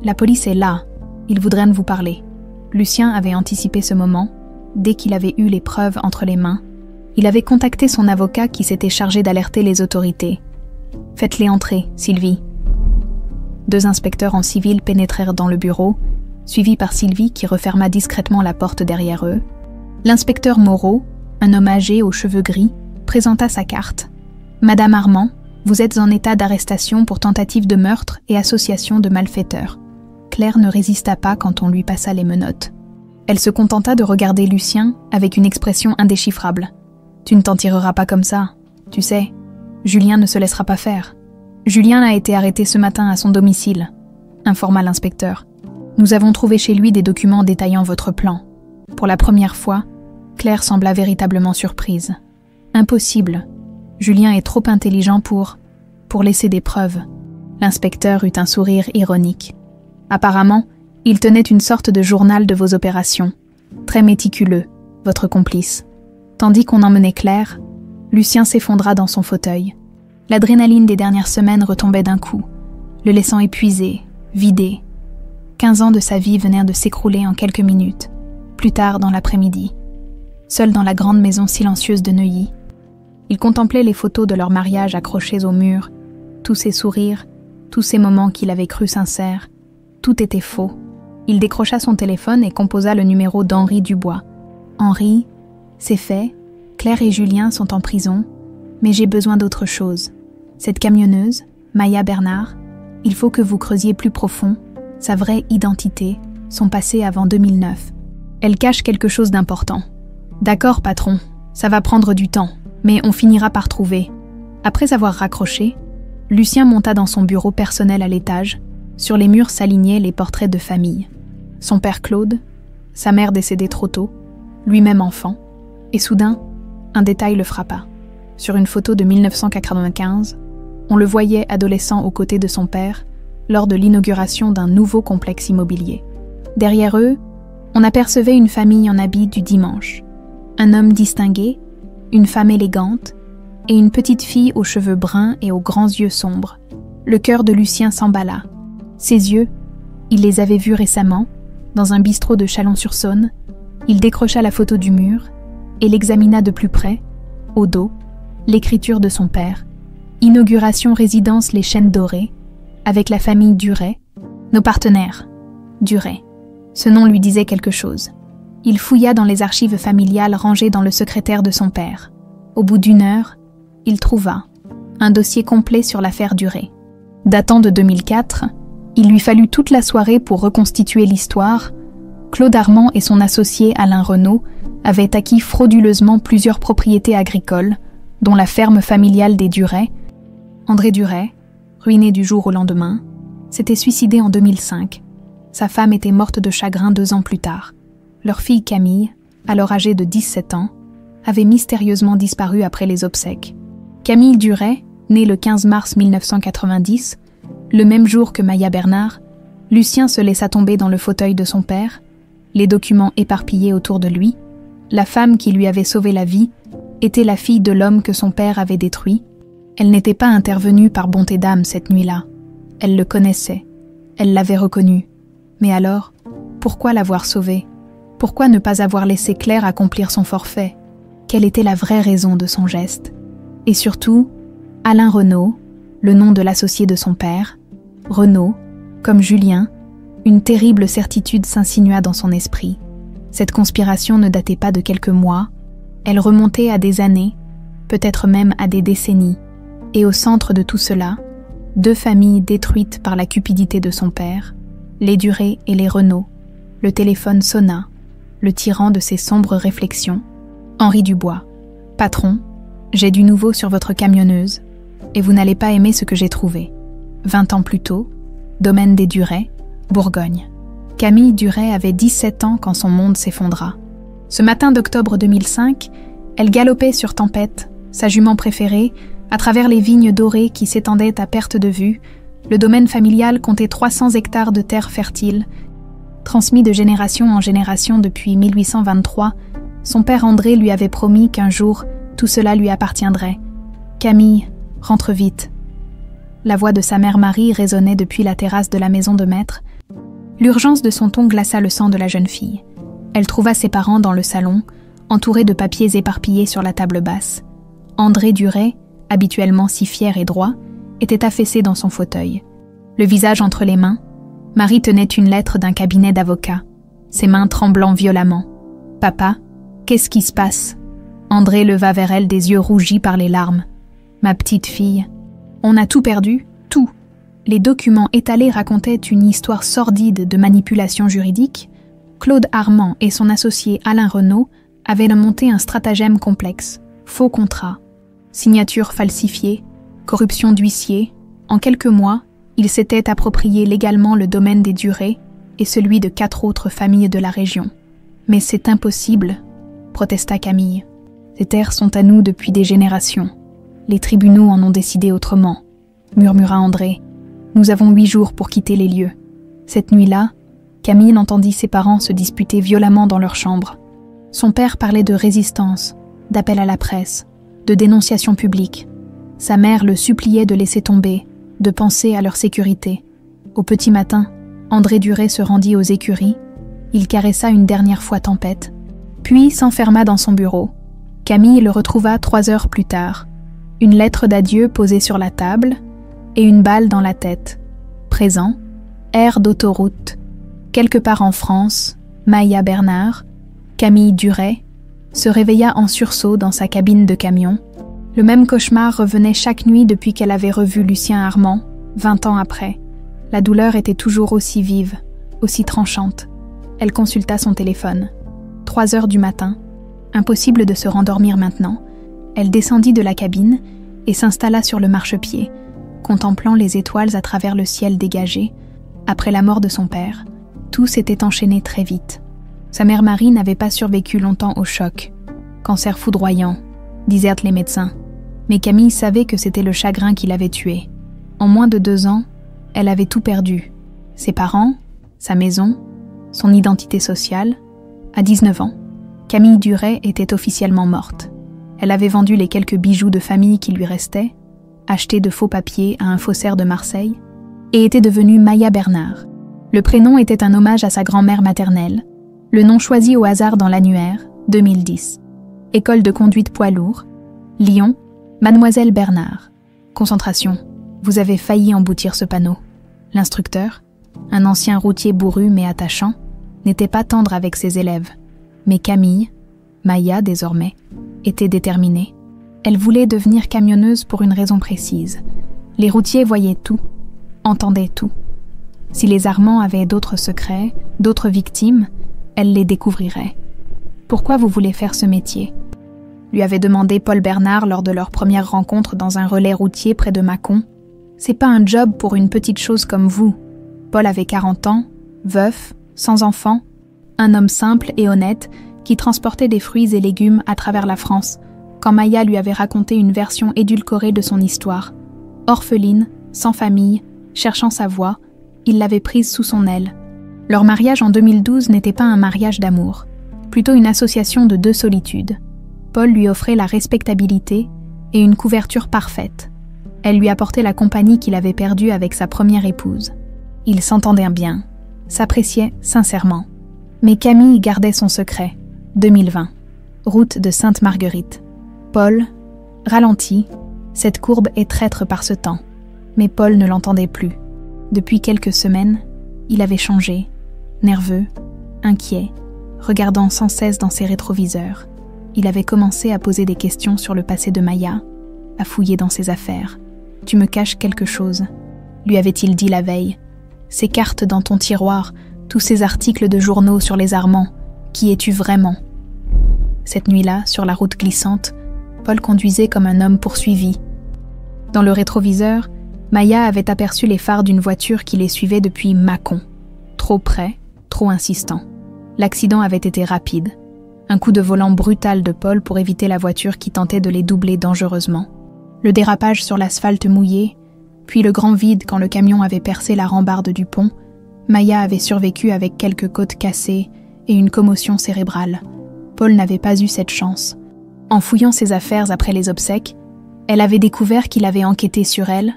La police est là. Ils voudraient vous parler. Lucien avait anticipé ce moment. Dès qu'il avait eu les preuves entre les mains, il avait contacté son avocat qui s'était chargé d'alerter les autorités. « Faites-les entrer, Sylvie. » 2 inspecteurs en civil pénétrèrent dans le bureau, suivis par Sylvie qui referma discrètement la porte derrière eux. L'inspecteur Moreau, un homme âgé aux cheveux gris, présenta sa carte. « Madame Armand, vous êtes en état d'arrestation pour tentative de meurtre et association de malfaiteurs. » Claire ne résista pas quand on lui passa les menottes. Elle se contenta de regarder Lucien avec une expression indéchiffrable. « Tu ne t'en tireras pas comme ça. Tu sais, Julien ne se laissera pas faire. » Julien a été arrêté ce matin à son domicile, informa l'inspecteur. Nous avons trouvé chez lui des documents détaillant votre plan. Pour la première fois, Claire sembla véritablement surprise. Impossible. Julien est trop intelligent pour laisser des preuves. L'inspecteur eut un sourire ironique. Apparemment, il tenait une sorte de journal de vos opérations. Très méticuleux, votre complice. Tandis qu'on emmenait Claire, Lucien s'effondra dans son fauteuil. L'adrénaline des dernières semaines retombait d'un coup, le laissant épuisé, vidé. 15 ans de sa vie venaient de s'écrouler en quelques minutes, plus tard dans l'après-midi. Seul dans la grande maison silencieuse de Neuilly, il contemplait les photos de leur mariage accrochées au mur, tous ces sourires, tous ces moments qu'il avait crus sincères. Tout était faux. Il décrocha son téléphone et composa le numéro d'Henri Dubois. « Henri, c'est fait, Claire et Julien sont en prison, mais j'ai besoin d'autre chose. Cette camionneuse, Maya Bernard, il faut que vous creusiez plus profond, sa vraie identité, son passé avant 2009. Elle cache quelque chose d'important. D'accord, patron, ça va prendre du temps, mais on finira par trouver. » Après avoir raccroché, Lucien monta dans son bureau personnel à l'étage. Sur les murs s'alignaient les portraits de famille. Son père Claude, sa mère décédée trop tôt, lui-même enfant, et soudain, un détail le frappa. Sur une photo de 1995, on le voyait adolescent aux côtés de son père lors de l'inauguration d'un nouveau complexe immobilier. Derrière eux, on apercevait une famille en habit du dimanche. Un homme distingué, une femme élégante et une petite fille aux cheveux bruns et aux grands yeux sombres. Le cœur de Lucien s'emballa. Ses yeux, il les avait vus récemment, dans un bistrot de Chalon-sur-Saône. Il décrocha la photo du mur et l'examina de plus près, au dos, l'écriture de son père. Inauguration résidence Les Chênes Dorés, avec la famille Duret, nos partenaires. Duret. Ce nom lui disait quelque chose. Il fouilla dans les archives familiales rangées dans le secrétaire de son père. Au bout d'1 heure, il trouva un dossier complet sur l'affaire Duret. Datant de 2004, il lui fallut toute la soirée pour reconstituer l'histoire. Claude Armand et son associé Alain Renaud avaient acquis frauduleusement plusieurs propriétés agricoles, dont la ferme familiale des Duret. André Duret, ruiné du jour au lendemain, s'était suicidé en 2005. Sa femme était morte de chagrin 2 ans plus tard. Leur fille Camille, alors âgée de 17 ans, avait mystérieusement disparu après les obsèques. Camille Duret, née le 15 mars 1990, le même jour que Maya Bernard, Lucien se laissa tomber dans le fauteuil de son père, les documents éparpillés autour de lui, La femme qui lui avait sauvé la vie était la fille de l'homme que son père avait détruit. Elle n'était pas intervenue par bonté d'âme cette nuit-là. Elle le connaissait. Elle l'avait reconnu. Mais alors, pourquoi l'avoir sauvé? Pourquoi ne pas avoir laissé Claire accomplir son forfait? Quelle était la vraie raison de son geste? Et surtout, Alain Renaud, le nom de l'associé de son père, Renaud, comme Julien, une terrible certitude s'insinua dans son esprit. Cette conspiration ne datait pas de quelques mois, elle remontait à des années, peut-être même à des décennies. Et au centre de tout cela, deux familles détruites par la cupidité de son père, les Duré et les Renaud. Le téléphone sonna, le tirant de ses sombres réflexions. Henri Dubois. Patron, j'ai du nouveau sur votre camionneuse, et vous n'allez pas aimer ce que j'ai trouvé. 20 ans plus tôt, domaine des Duret, Bourgogne. Camille Duret avait 17 ans quand son monde s'effondra. Ce matin d'octobre 2005, elle galopait sur Tempête, sa jument préférée, à travers les vignes dorées qui s'étendaient à perte de vue. Le domaine familial comptait 300 hectares de terre fertile. Transmis de génération en génération depuis 1823, son père André lui avait promis qu'un jour, tout cela lui appartiendrait. « Camille, rentre vite. » La voix de sa mère Marie résonnait depuis la terrasse de la maison de maître. L'urgence de son ton glaça le sang de la jeune fille. Elle trouva ses parents dans le salon, entourés de papiers éparpillés sur la table basse. André Duret, habituellement si fier et droit, était affaissé dans son fauteuil. Le visage entre les mains, Marie tenait une lettre d'un cabinet d'avocats, ses mains tremblant violemment. « Papa, qu'est-ce qui se passe ?» André leva vers elle des yeux rougis par les larmes. « Ma petite fille, on a tout perdu, tout. » Les documents étalés racontaient une histoire sordide de manipulation juridique. Claude Armand et son associé Alain Renaud avaient monté un stratagème complexe. Faux contrats, signatures falsifiées, corruption d'huissiers. En quelques mois, ils s'étaient approprié légalement le domaine des Duré et celui de 4 autres familles de la région. « Mais c'est impossible », protesta Camille. « Ces terres sont à nous depuis des générations. Les tribunaux en ont décidé autrement, » murmura André. « Nous avons 8 jours pour quitter les lieux. » Cette nuit-là, Camille entendit ses parents se disputer violemment dans leur chambre. Son père parlait de résistance, d'appel à la presse, de dénonciation publique. Sa mère le suppliait de laisser tomber, de penser à leur sécurité. Au petit matin, André Duret se rendit aux écuries. Il caressa une dernière fois Tempête, puis s'enferma dans son bureau. Camille le retrouva 3 heures plus tard. Une lettre d'adieu posée sur la table et une balle dans la tête. Présent, air d'autoroute. Quelque part en France, Maya Bernard, Camille Duret, se réveilla en sursaut dans sa cabine de camion. Le même cauchemar revenait chaque nuit depuis qu'elle avait revu Lucien Armand, 20 ans après. La douleur était toujours aussi vive, aussi tranchante. Elle consulta son téléphone. 3 heures du matin. Impossible de se rendormir maintenant. Elle descendit de la cabine et s'installa sur le marchepied, contemplant les étoiles à travers le ciel dégagé. Après la mort de son père, tout s'était enchaîné très vite. Sa mère Marie n'avait pas survécu longtemps au choc. Cancer foudroyant, disèrent les médecins. Mais Camille savait que c'était le chagrin qui l'avait tuée. En moins de 2 ans, elle avait tout perdu. Ses parents, sa maison, son identité sociale. À 19 ans, Camille Duret était officiellement morte. Elle avait vendu les quelques bijoux de famille qui lui restaient, acheté de faux papiers à un faussaire de Marseille, et était devenue Maya Bernard. Le prénom était un hommage à sa grand-mère maternelle, le nom choisi au hasard dans l'annuaire, 2010. École de conduite poids lourd, Lyon, Mademoiselle Bernard. Concentration, vous avez failli emboutir ce panneau. L'instructeur, un ancien routier bourru mais attachant, n'était pas tendre avec ses élèves. Mais Camille, Maya désormais, était déterminée. Elle voulait devenir camionneuse pour une raison précise. Les routiers voyaient tout, entendaient tout. Si les Armands avaient d'autres secrets, d'autres victimes, elle les découvrirait. « Pourquoi vous voulez faire ce métier ?» lui avait demandé Paul Bernard lors de leur première rencontre dans un relais routier près de Mâcon. « C'est pas un job pour une petite chose comme vous. » Paul avait 40 ans, veuf, sans enfant, un homme simple et honnête qui transportait des fruits et légumes à travers la France, quand Maya lui avait raconté une version édulcorée de son histoire. Orpheline, sans famille, cherchant sa voie, il l'avait prise sous son aile. Leur mariage en 2012 n'était pas un mariage d'amour. plutôt une association de deux solitudes. Paul lui offrait la respectabilité et une couverture parfaite. Elle lui apportait la compagnie qu'il avait perdue avec sa première épouse. Ils s'entendaient bien, s'appréciaient sincèrement. Mais Camille gardait son secret. 2020. Route de Sainte-Marguerite. Paul, ralenti, cette courbe est traître par ce temps. Mais Paul ne l'entendait plus. Depuis quelques semaines, il avait changé, nerveux, inquiet, regardant sans cesse dans ses rétroviseurs. Il avait commencé à poser des questions sur le passé de Maya, à fouiller dans ses affaires. « Tu me caches quelque chose ?» lui avait-il dit la veille. « Ces cartes dans ton tiroir, tous ces articles de journaux sur les Armands, qui es-tu vraiment ?» Cette nuit-là, sur la route glissante, Paul conduisait comme un homme poursuivi. Dans le rétroviseur, Maya avait aperçu les phares d'une voiture qui les suivait depuis Mâcon. Trop près, trop insistant. L'accident avait été rapide. Un coup de volant brutal de Paul pour éviter la voiture qui tentait de les doubler dangereusement. Le dérapage sur l'asphalte mouillé, puis le grand vide quand le camion avait percé la rambarde du pont. Maya avait survécu avec quelques côtes cassées et une commotion cérébrale. Paul n'avait pas eu cette chance. En fouillant ses affaires après les obsèques, elle avait découvert qu'il avait enquêté sur elle,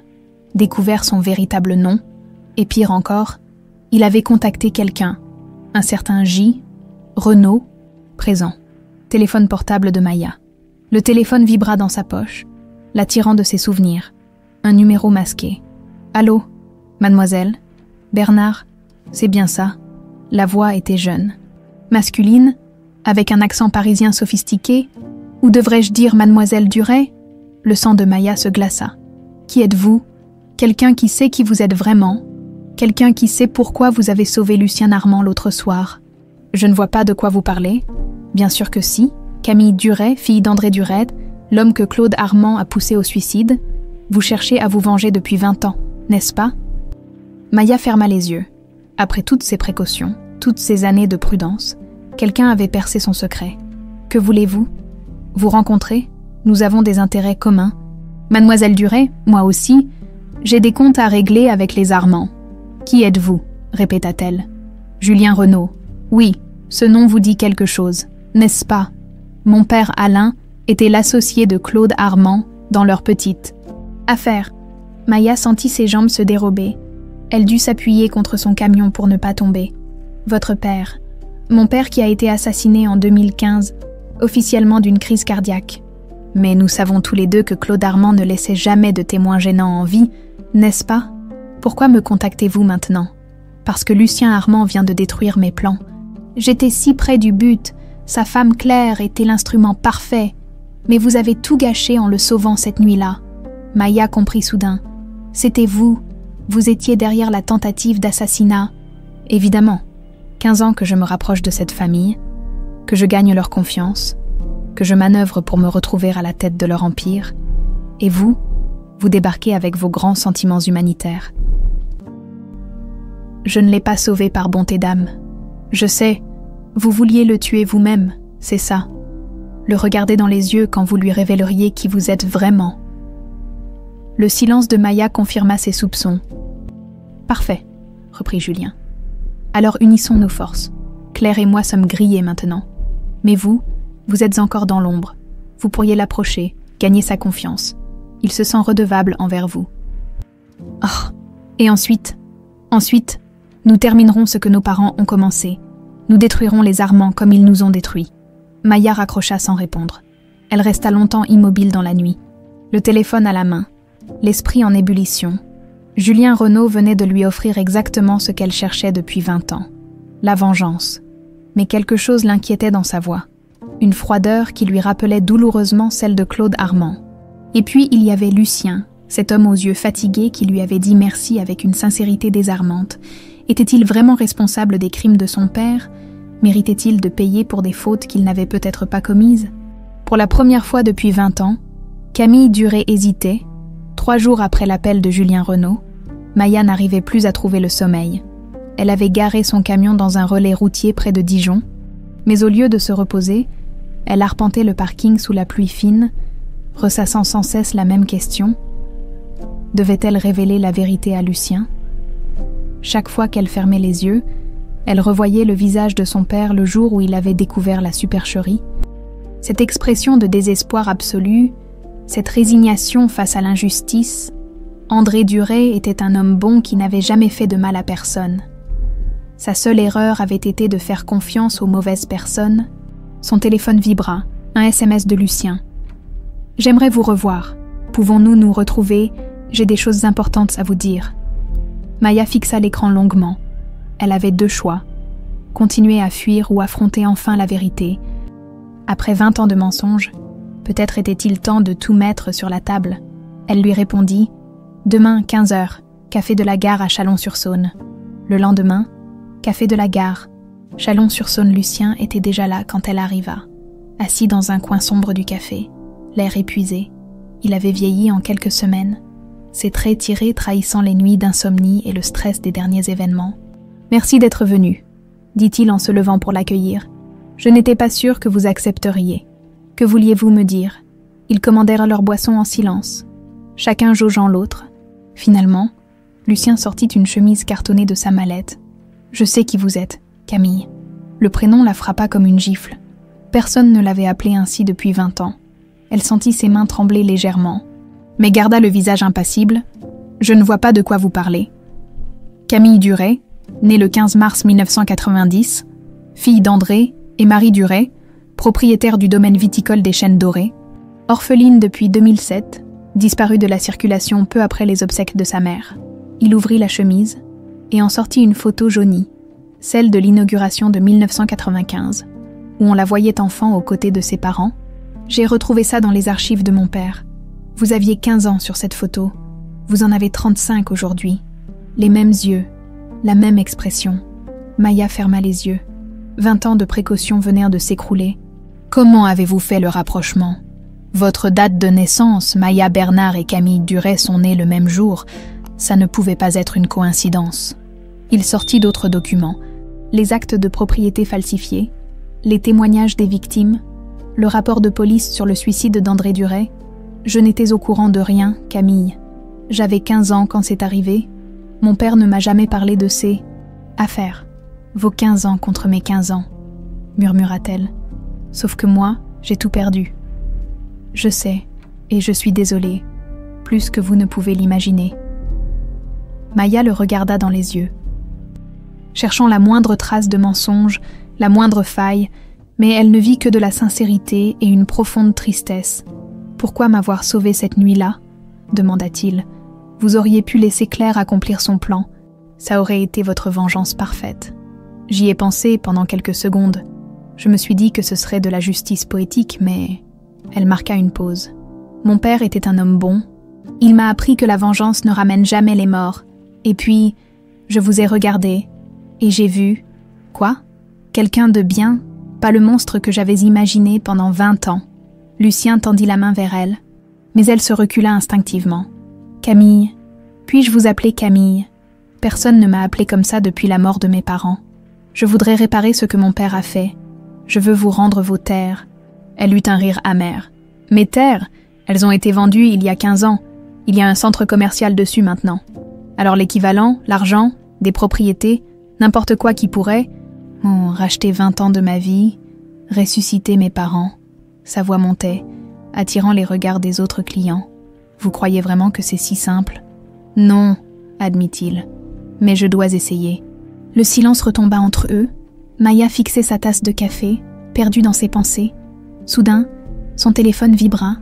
découvert son véritable nom, et pire encore, il avait contacté quelqu'un, un certain J. Renaud, présent. Téléphone portable de Maya. Le téléphone vibra dans sa poche, l'attirant de ses souvenirs. Un numéro masqué. « Allô, mademoiselle ? Bernard ? C'est bien ça ?» La voix était jeune. Masculine, avec un accent parisien sophistiqué, ou devrais-je dire mademoiselle Duret ? Le sang de Maya se glaça. « Qui êtes-vous ? Quelqu'un qui sait qui vous êtes vraiment ? Quelqu'un qui sait pourquoi vous avez sauvé Lucien Armand l'autre soir ? Je ne vois pas de quoi vous parlez. Bien sûr que si. Camille Duret, fille d'André Duret, l'homme que Claude Armand a poussé au suicide. Vous cherchez à vous venger depuis 20 ans, n'est-ce pas ? Maya ferma les yeux. Après toutes ces précautions, toutes ces années de prudence, quelqu'un avait percé son secret. Que voulez-vous ? Vous rencontrez ? Nous avons des intérêts communs. Mademoiselle Duret, moi aussi, j'ai des comptes à régler avec les Armands. Qui êtes-vous ? Répéta-t-elle. Julien Renaud. Oui, ce nom vous dit quelque chose, n'est-ce pas ? Mon père Alain était l'associé de Claude Armand dans leur petite affaire. Maya sentit ses jambes se dérober. Elle dut s'appuyer contre son camion pour ne pas tomber. Votre père. Mon père qui a été assassiné en 2015, officiellement d'une crise cardiaque. Mais nous savons tous les deux que Claude Armand ne laissait jamais de témoins gênants en vie, n'est-ce pas ? Pourquoi me contactez-vous maintenant ? Parce que Lucien Armand vient de détruire mes plans. J'étais si près du but, sa femme Claire était l'instrument parfait, mais vous avez tout gâché en le sauvant cette nuit-là. Maya comprit soudain. C'était vous. Vous étiez derrière la tentative d'assassinat. Évidemment, 15 ans que je me rapproche de cette famille, que je gagne leur confiance, que je manœuvre pour me retrouver à la tête de leur empire. Et vous, vous débarquez avec vos grands sentiments humanitaires. Je ne l'ai pas sauvé par bonté d'âme. Je sais, vous vouliez le tuer vous-même, c'est ça. Le regarder dans les yeux quand vous lui révéleriez qui vous êtes vraiment. Le silence de Maya confirma ses soupçons. « Parfait, » reprit Julien. « Alors unissons nos forces. Claire et moi sommes grillés maintenant. Mais vous, vous êtes encore dans l'ombre. Vous pourriez l'approcher, gagner sa confiance. Il se sent redevable envers vous. Oh, et ensuite, nous terminerons ce que nos parents ont commencé. Nous détruirons les Armands comme ils nous ont détruits. » Maya raccrocha sans répondre. Elle resta longtemps immobile dans la nuit, le téléphone à la main, l'esprit en ébullition. Julien Renaud venait de lui offrir exactement ce qu'elle cherchait depuis 20 ans. La vengeance. Mais quelque chose l'inquiétait dans sa voix. Une froideur qui lui rappelait douloureusement celle de Claude Armand. Et puis il y avait Lucien, cet homme aux yeux fatigués qui lui avait dit merci avec une sincérité désarmante. Était-il vraiment responsable des crimes de son père ? Méritait-il de payer pour des fautes qu'il n'avait peut-être pas commises ? Pour la première fois depuis 20 ans, Camille Duret hésitait. 3 jours après l'appel de Julien Renaud, Maya n'arrivait plus à trouver le sommeil. Elle avait garé son camion dans un relais routier près de Dijon, mais au lieu de se reposer, elle arpentait le parking sous la pluie fine, ressassant sans cesse la même question. Devait-elle révéler la vérité à Lucien ? Chaque fois qu'elle fermait les yeux, Elle revoyait le visage de son père le jour où il avait découvert la supercherie. Cette expression de désespoir absolu, cette résignation face à l'injustice, André Duret était un homme bon qui n'avait jamais fait de mal à personne. Sa seule erreur avait été de faire confiance aux mauvaises personnes. Son téléphone vibra, un SMS de Lucien. « J'aimerais vous revoir. Pouvons-nous nous retrouver? J'ai des choses importantes à vous dire. » Maya fixa l'écran longuement. Elle avait 2 choix. Continuer à fuir ou affronter enfin la vérité. Après 20 ans de mensonges, peut-être était-il temps de tout mettre sur la table. Elle lui répondit « Demain, 15h, café de la gare à Chalon-sur-Saône. » Le lendemain, café de la gare. Chalon-sur-Saône. Lucien était déjà là quand elle arriva. Assis dans un coin sombre du café, l'air épuisé. Il avait vieilli en quelques semaines, ses traits tirés trahissant les nuits d'insomnie et le stress des derniers événements. « Merci d'être venu, » dit-il en se levant pour l'accueillir. « Je n'étais pas sûr que vous accepteriez. Que vouliez-vous me dire ?» Ils commandèrent leur boisson en silence, chacun jaugeant l'autre. Finalement, Lucien sortit une chemise cartonnée de sa mallette. « Je sais qui vous êtes, Camille. » Le prénom la frappa comme une gifle. Personne ne l'avait appelée ainsi depuis 20 ans. Elle sentit ses mains trembler légèrement, mais garda le visage impassible. « Je ne vois pas de quoi vous parlez. » Camille Duret, née le 15 mars 1990, fille d'André et Marie Duret, propriétaire du domaine viticole des Chênes Dorés, orpheline depuis 2007, disparue de la circulation peu après les obsèques de sa mère. Il ouvrit la chemise et en sortit une photo jaunie, celle de l'inauguration de 1995, où on la voyait enfant aux côtés de ses parents. « J'ai retrouvé ça dans les archives de mon père. Vous aviez 15 ans sur cette photo. Vous en avez 35 aujourd'hui. Les mêmes yeux, la même expression. » Maya ferma les yeux. 20 ans de précaution venèrent de s'écrouler. « Comment avez-vous fait le rapprochement ? Votre date de naissance, Maya Bernard et Camille Duret sont nés le même jour. Ça ne pouvait pas être une coïncidence. » Il sortit d'autres documents. Les actes de propriété falsifiés, les témoignages des victimes, le rapport de police sur le suicide d'André Duret. « Je n'étais au courant de rien, Camille. J'avais 15 ans quand c'est arrivé. Mon père ne m'a jamais parlé de ces affaires. Vos 15 ans contre mes 15 ans, murmura-t-elle. Sauf que moi, j'ai tout perdu. Je sais, et je suis désolée, plus que vous ne pouvez l'imaginer. » Maya le regarda dans les yeux, cherchant la moindre trace de mensonge, la moindre faille, mais elle ne vit que de la sincérité et une profonde tristesse. « Pourquoi m'avoir sauvée cette nuit-là » demanda-t-il. « Vous auriez pu laisser Claire accomplir son plan. Ça aurait été votre vengeance parfaite. » J'y ai pensé pendant quelques secondes. Je me suis dit que ce serait de la justice poétique, mais... Elle marqua une pause. « Mon père était un homme bon. Il m'a appris que la vengeance ne ramène jamais les morts. Et puis, je vous ai regardé, et j'ai vu... Quoi ? Quelqu'un de bien, pas le monstre que j'avais imaginé pendant 20 ans. » Lucien tendit la main vers elle, mais elle se recula instinctivement. « Camille, puis-je vous appeler Camille ? Personne ne m'a appelée comme ça depuis la mort de mes parents. Je voudrais réparer ce que mon père a fait. Je veux vous rendre vos terres. » Elle eut un rire amer. « Mes terres, elles ont été vendues il y a 15 ans. Il y a un centre commercial dessus maintenant. Alors l'équivalent, l'argent, des propriétés, n'importe quoi qui pourrait... Oh, racheter 20 ans de ma vie, ressusciter mes parents. » Sa voix montait, attirant les regards des autres clients. « Vous croyez vraiment que c'est si simple ? » ?»« Non, » admit-il, « mais je dois essayer. » Le silence retomba entre eux. Maya fixait sa tasse de café, perdue dans ses pensées. Soudain, son téléphone vibra,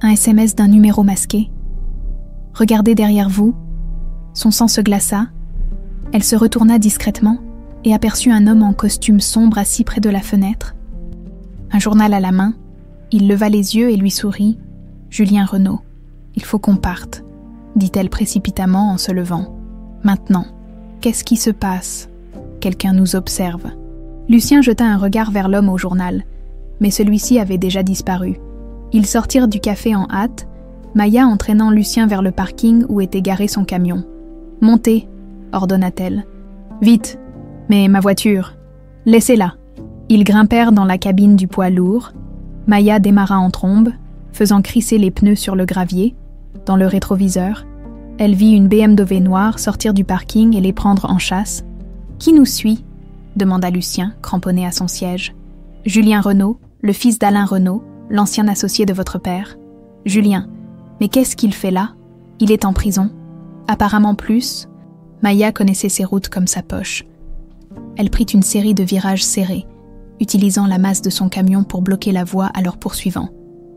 un SMS d'un numéro masqué. « Regardez derrière vous. » Son sang se glaça. Elle se retourna discrètement et aperçut un homme en costume sombre assis près de la fenêtre. Un journal à la main, il leva les yeux et lui sourit. « Julien Renaud, il faut qu'on parte, » dit-elle précipitamment en se levant. « Maintenant, qu'est-ce qui se passe ? Quelqu'un nous observe. » Lucien jeta un regard vers l'homme au journal, mais celui-ci avait déjà disparu. Ils sortirent du café en hâte, Maya entraînant Lucien vers le parking où était garé son camion. « Montez » ordonna-t-elle. « Vite ! Mais ma voiture ! Laissez-la !» Ils grimpèrent dans la cabine du poids lourd. Maya démarra en trombe, faisant crisser les pneus sur le gravier. Dans le rétroviseur, elle vit une BMW noire sortir du parking et les prendre en chasse. « Qui nous suit ?» demanda Lucien, cramponné à son siège. « Julien Renaud, le fils d'Alain Renaud, l'ancien associé de votre père. Julien, mais qu'est-ce qu'il fait là? Il est en prison. Apparemment plus. » Maya connaissait ses routes comme sa poche. Elle prit une série de virages serrés, utilisant la masse de son camion pour bloquer la voie à leurs poursuivants.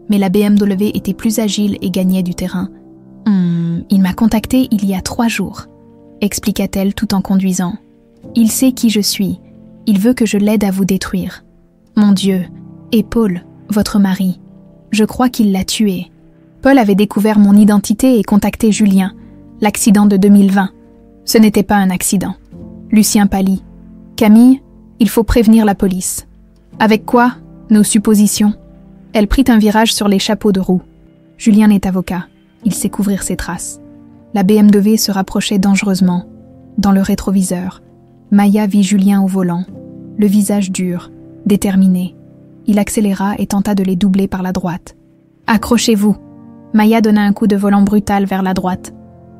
Mais la BMW était plus agile et gagnait du terrain. « Il m'a contacté il y a 3 jours, expliqua-t-elle tout en conduisant. Il sait qui je suis. Il veut que je l'aide à vous détruire. Mon Dieu, et Paul, votre mari. Je crois qu'il l'a tué. » Paul avait découvert mon identité et contacté Julien. L'accident de 2020. Ce n'était pas un accident. Lucien pâlit. « Camille, il faut prévenir la police. » « Avec quoi? Nos suppositions. » Elle prit un virage sur les chapeaux de roue. Julien est avocat. Il sait couvrir ses traces. La BMW se rapprochait dangereusement. Dans le rétroviseur, Maya vit Julien au volant, le visage dur, déterminé. Il accéléra et tenta de les doubler par la droite. « Accrochez-vous !» Maya donna un coup de volant brutal vers la droite.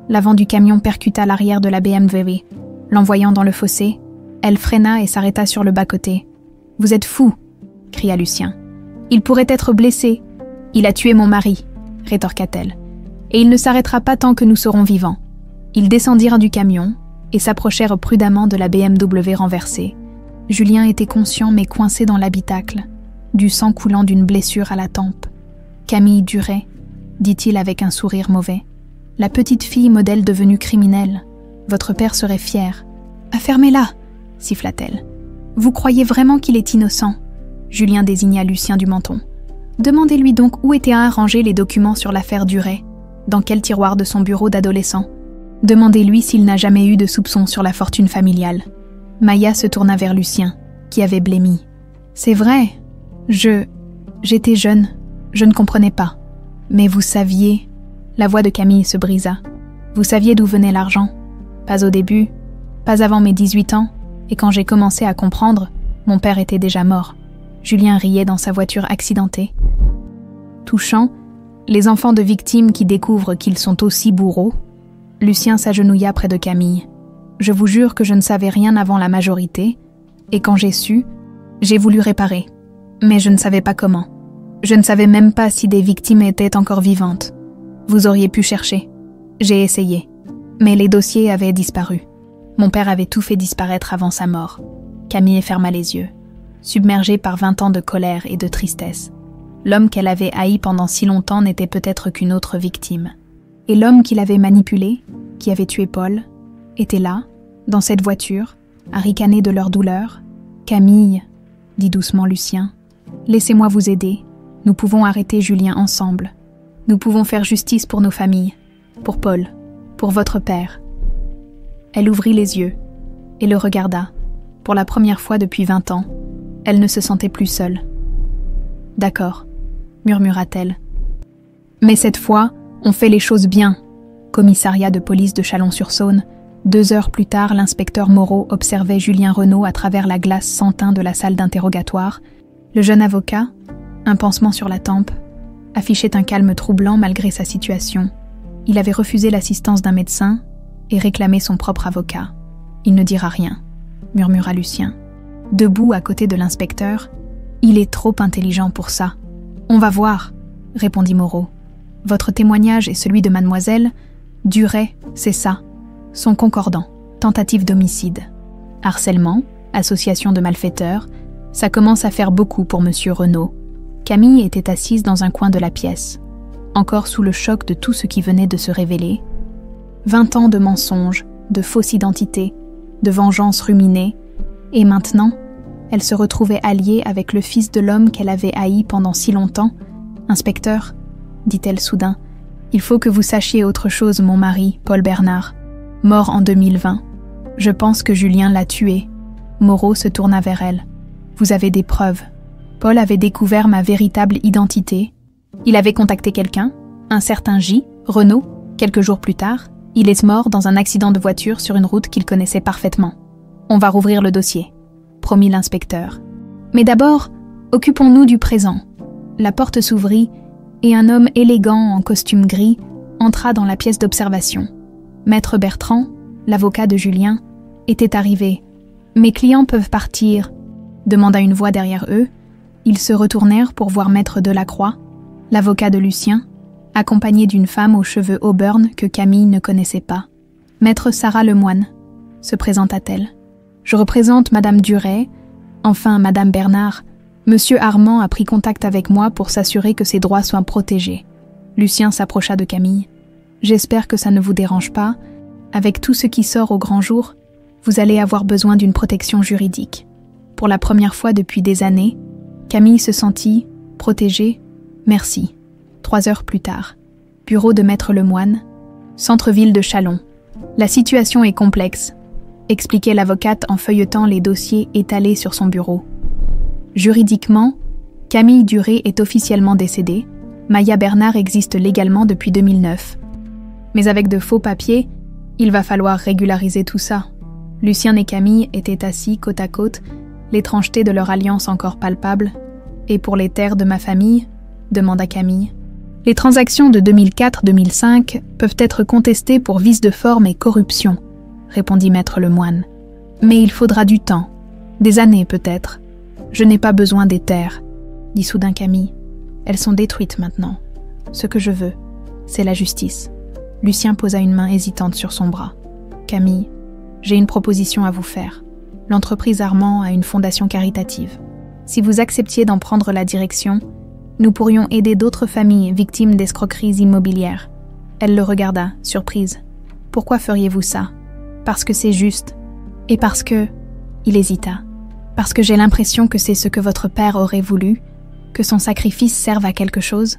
L'avant du camion percuta l'arrière de la BMW. L'envoyant dans le fossé, elle freina et s'arrêta sur le bas-côté. « Vous êtes fou !» cria Lucien. « Il pourrait être blessé. Il a tué mon mari, » rétorqua-t-elle. « Et il ne s'arrêtera pas tant que nous serons vivants. » Ils descendirent du camion et s'approchèrent prudemment de la BMW renversée. Julien était conscient mais coincé dans l'habitacle, du sang coulant d'une blessure à la tempe. « Camille Duret, » dit-il avec un sourire mauvais. « La petite fille modèle devenue criminelle. Votre père serait fier. »« Affermez-la » siffla-t-elle. « Vous croyez vraiment qu'il est innocent ?» Julien désigna Lucien du menton. « Demandez-lui donc où étaient arrangés les documents sur l'affaire Duret. Dans quel tiroir de son bureau d'adolescent? Demandez-lui s'il n'a jamais eu de soupçons sur la fortune familiale. » Maya se tourna vers Lucien, qui avait blêmi. « C'est vrai. J'étais jeune. Je ne comprenais pas. Mais vous saviez... » La voix de Camille se brisa. « Vous saviez d'où venait l'argent? Pas au début, pas avant mes 18 ans, et quand j'ai commencé à comprendre, mon père était déjà mort. » Julien riait dans sa voiture accidentée. Touchant, les enfants de victimes qui découvrent qu'ils sont aussi bourreaux, Lucien s'agenouilla près de Camille. « Je vous jure que je ne savais rien avant la majorité, et quand j'ai su, j'ai voulu réparer. Mais je ne savais pas comment. Je ne savais même pas si des victimes étaient encore vivantes. Vous auriez pu chercher. J'ai essayé. Mais les dossiers avaient disparu. Mon père avait tout fait disparaître avant sa mort. » Camille ferma les yeux, submergée par 20 ans de colère et de tristesse. L'homme qu'elle avait haï pendant si longtemps n'était peut-être qu'une autre victime. Et l'homme qui l'avait manipulé, qui avait tué Paul, était là, dans cette voiture, à ricaner de leur douleur. « Camille, » dit doucement Lucien, « laissez-moi vous aider. Nous pouvons arrêter Julien ensemble. Nous pouvons faire justice pour nos familles, pour Paul, pour votre père. » Elle ouvrit les yeux et le regarda. Pour la première fois depuis 20 ans, elle ne se sentait plus seule. « D'accord, » murmura-t-elle. « Mais cette fois, on fait les choses bien. » Commissariat de police de Chalon-sur-Saône. 2 heures plus tard, l'inspecteur Moreau observait Julien Renaud à travers la glace sans teint de la salle d'interrogatoire. Le jeune avocat, un pansement sur la tempe, affichait un calme troublant malgré sa situation. Il avait refusé l'assistance d'un médecin et réclamé son propre avocat. « Il ne dira rien », murmura Lucien. Debout à côté de l'inspecteur, « Il est trop intelligent pour ça. »« On va voir », répondit Moreau. « Votre témoignage et celui de mademoiselle Duret, c'est ça, sont concordants. Tentative d'homicide. Harcèlement, association de malfaiteurs, ça commence à faire beaucoup pour monsieur Renaud. » Camille était assise dans un coin de la pièce, encore sous le choc de tout ce qui venait de se révéler. 20 ans de mensonges, de fausse identité, de vengeance ruminée, et maintenant, elle se retrouvait alliée avec le fils de l'homme qu'elle avait haï pendant si longtemps. « Inspecteur, » dit-elle soudain, « il faut que vous sachiez autre chose, mon mari, Paul Bernard, mort en 2020. Je pense que Julien l'a tué. » Moreau se tourna vers elle. « Vous avez des preuves. Paul avait découvert ma véritable identité. Il avait contacté quelqu'un, un certain J. Renaud, quelques jours plus tard. Il est mort dans un accident de voiture sur une route qu'il connaissait parfaitement. On va rouvrir le dossier, » promit l'inspecteur. « Mais d'abord, occupons-nous du présent. » La porte s'ouvrit et un homme élégant en costume gris entra dans la pièce d'observation. Maître Bertrand, l'avocat de Julien, était arrivé. Mes clients peuvent partir, demanda une voix derrière eux. Ils se retournèrent pour voir Maître Delacroix, l'avocat de Lucien, accompagné d'une femme aux cheveux auburn que Camille ne connaissait pas. Maître Sarah Lemoine, se présenta-t-elle. Je représente Madame Duret, enfin Madame Bernard. Monsieur Armand a pris contact avec moi pour s'assurer que ses droits soient protégés. Lucien s'approcha de Camille. J'espère que ça ne vous dérange pas. Avec tout ce qui sort au grand jour, vous allez avoir besoin d'une protection juridique. Pour la première fois depuis des années, Camille se sentit protégée. Merci. 3 heures plus tard. Bureau de Maître Lemoine, centre-ville de Châlons. La situation est complexe, expliquait l'avocate en feuilletant les dossiers étalés sur son bureau. Juridiquement, Camille Duret est officiellement décédée. Maya Bernard existe légalement depuis 2009. Mais avec de faux papiers, il va falloir régulariser tout ça. Lucien et Camille étaient assis côte à côte, l'étrangeté de leur alliance encore palpable. Et pour les terres de ma famille, demanda Camille. Les transactions de 2004-2005 peuvent être contestées pour vice de forme et corruption, répondit Maître Lemoine. Mais il faudra du temps, des années peut-être. Je n'ai pas besoin des terres, dit soudain Camille. Elles sont détruites maintenant. Ce que je veux, c'est la justice. Lucien posa une main hésitante sur son bras. Camille, j'ai une proposition à vous faire. L'entreprise Armand a une fondation caritative. Si vous acceptiez d'en prendre la direction, nous pourrions aider d'autres familles victimes d'escroqueries immobilières. Elle le regarda, surprise. Pourquoi feriez-vous ça? Parce que c'est juste. Et parce que... Il hésita. Parce que j'ai l'impression que c'est ce que votre père aurait voulu, que son sacrifice serve à quelque chose.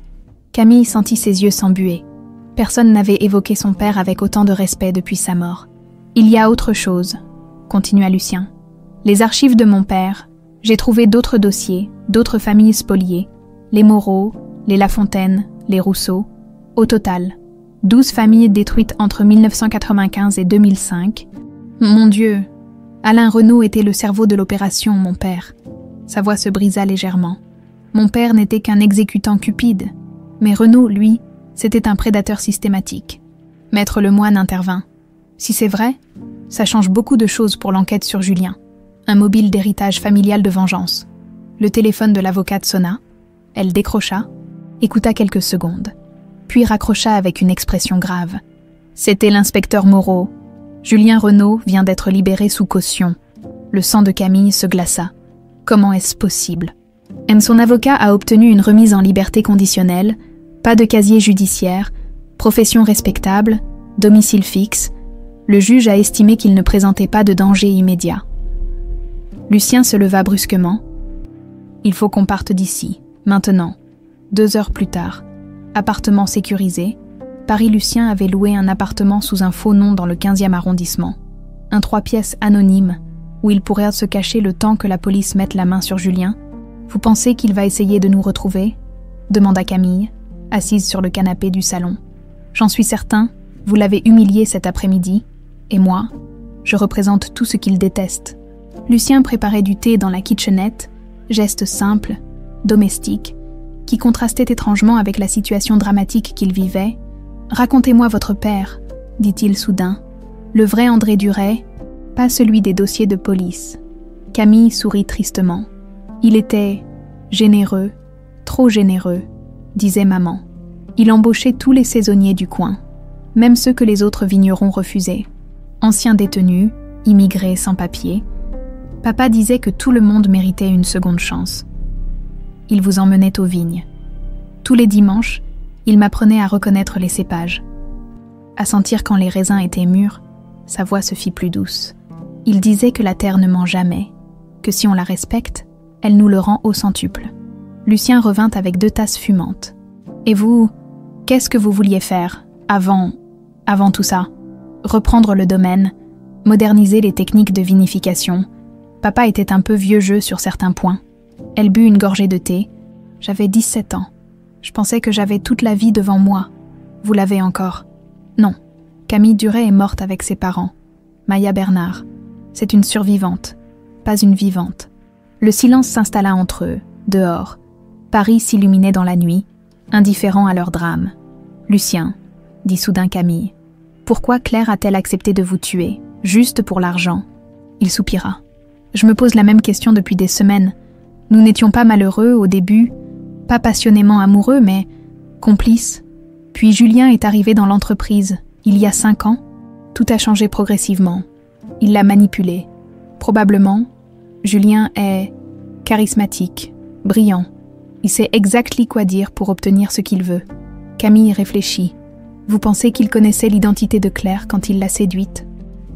Camille sentit ses yeux s'embuer. Personne n'avait évoqué son père avec autant de respect depuis sa mort. Il y a autre chose, continua Lucien. Les archives de mon père, j'ai trouvé d'autres dossiers, d'autres familles spoliées, les Moreau, les Lafontaine, les Rousseau. Au total, 12 familles détruites entre 1995 et 2005. Mon Dieu, Alain Renaud était le cerveau de l'opération, mon père. Sa voix se brisa légèrement. Mon père n'était qu'un exécutant cupide, mais Renaud, lui, c'était un prédateur systématique. Maître Lemoine intervint. Si c'est vrai, ça change beaucoup de choses pour l'enquête sur Julien. Un mobile d'héritage familial de vengeance. Le téléphone de l'avocate sonna. Elle décrocha, écouta quelques secondes, puis raccrocha avec une expression grave. C'était l'inspecteur Moreau. Julien Renaud vient d'être libéré sous caution. Le sang de Camille se glaça. Comment est-ce possible? Son avocat a obtenu une remise en liberté conditionnelle, pas de casier judiciaire, profession respectable, domicile fixe. Le juge a estimé qu'il ne présentait pas de danger immédiat. Lucien se leva brusquement. Il faut qu'on parte d'ici, maintenant. 2 heures plus tard. Appartement sécurisé. Paris-Lucien avait loué un appartement sous un faux nom dans le 15e arrondissement. Un 3 pièces anonyme, où il pourrait se cacher le temps que la police mette la main sur Julien. Vous pensez qu'il va essayer de nous retrouver? Demanda Camille, assise sur le canapé du salon. J'en suis certain, vous l'avez humilié cet après-midi, et moi, je représente tout ce qu'il déteste. Lucien préparait du thé dans la kitchenette, geste simple, domestique, qui contrastait étrangement avec la situation dramatique qu'il vivait. « Racontez-moi votre père », dit-il soudain. « Le vrai André Duret, pas celui des dossiers de police. » Camille sourit tristement. « Il était généreux, trop généreux, disait maman. Il embauchait tous les saisonniers du coin, même ceux que les autres vignerons refusaient. Anciens détenus, immigrés sans papier. Papa disait que tout le monde méritait une seconde chance. Il vous emmenait aux vignes. Tous les dimanches, il m'apprenait à reconnaître les cépages, à sentir quand les raisins étaient mûrs. Sa voix se fit plus douce. Il disait que la terre ne ment jamais, que si on la respecte, elle nous le rend au centuple. Lucien revint avec 2 tasses fumantes. Et vous, qu'est-ce que vous vouliez faire avant tout ça? Reprendre le domaine, moderniser les techniques de vinification. Papa était un peu vieux jeu sur certains points. Elle but une gorgée de thé. J'avais 17 ans. Je pensais que j'avais toute la vie devant moi. Vous l'avez encore. Non. Camille Duret est morte avec ses parents. Maya Bernard. C'est une survivante, pas une vivante. Le silence s'installa entre eux, dehors. Paris s'illuminait dans la nuit, indifférent à leur drame. « Lucien, » dit soudain Camille, « pourquoi Claire a-t-elle accepté de vous tuer, juste pour l'argent ?» Il soupira. Je me pose la même question depuis des semaines. Nous n'étions pas malheureux au début, pas passionnément amoureux, mais complices. Puis Julien est arrivé dans l'entreprise, il y a 5 ans. Tout a changé progressivement. Il l'a manipulé. Probablement, Julien est charismatique, brillant. Il sait exactement quoi dire pour obtenir ce qu'il veut. Camille réfléchit. Vous pensez qu'il connaissait l'identité de Claire quand il l'a séduite?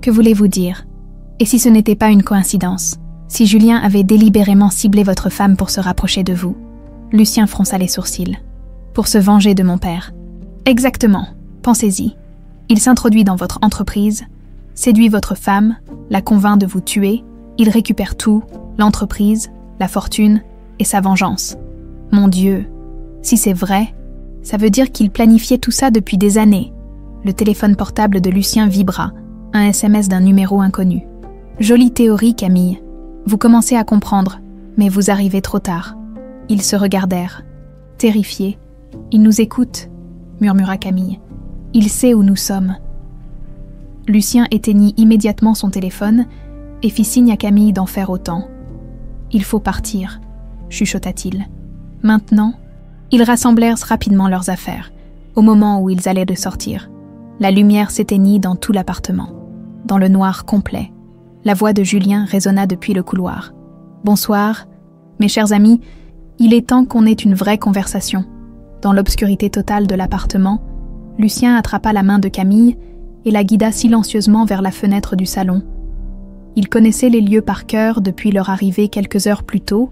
Que voulez-vous dire? Et si ce n'était pas une coïncidence? Si Julien avait délibérément ciblé votre femme pour se rapprocher de vous? Lucien fronça les sourcils. Pour se venger de mon père. Exactement. Pensez-y. Il s'introduit dans votre entreprise, séduit votre femme, la convainc de vous tuer, il récupère tout, l'entreprise, la fortune et sa vengeance. Mon Dieu, si c'est vrai, ça veut dire qu'il planifiait tout ça depuis des années. Le téléphone portable de Lucien vibra, un SMS d'un numéro inconnu. Jolie théorie, Camille. Vous commencez à comprendre, mais vous arrivez trop tard. Ils se regardèrent. Terrifiés. Il nous écoute, murmura Camille. Il sait où nous sommes. Lucien éteignit immédiatement son téléphone et fit signe à Camille d'en faire autant. Il faut partir, chuchota-t-il. Maintenant, ils rassemblèrent rapidement leurs affaires, au moment où ils allaient de sortir. La lumière s'éteignit dans tout l'appartement. Dans le noir complet, la voix de Julien résonna depuis le couloir. « Bonsoir, mes chers amis, il est temps qu'on ait une vraie conversation. » Dans l'obscurité totale de l'appartement, Lucien attrapa la main de Camille et la guida silencieusement vers la fenêtre du salon. Il connaissait les lieux par cœur depuis leur arrivée quelques heures plus tôt.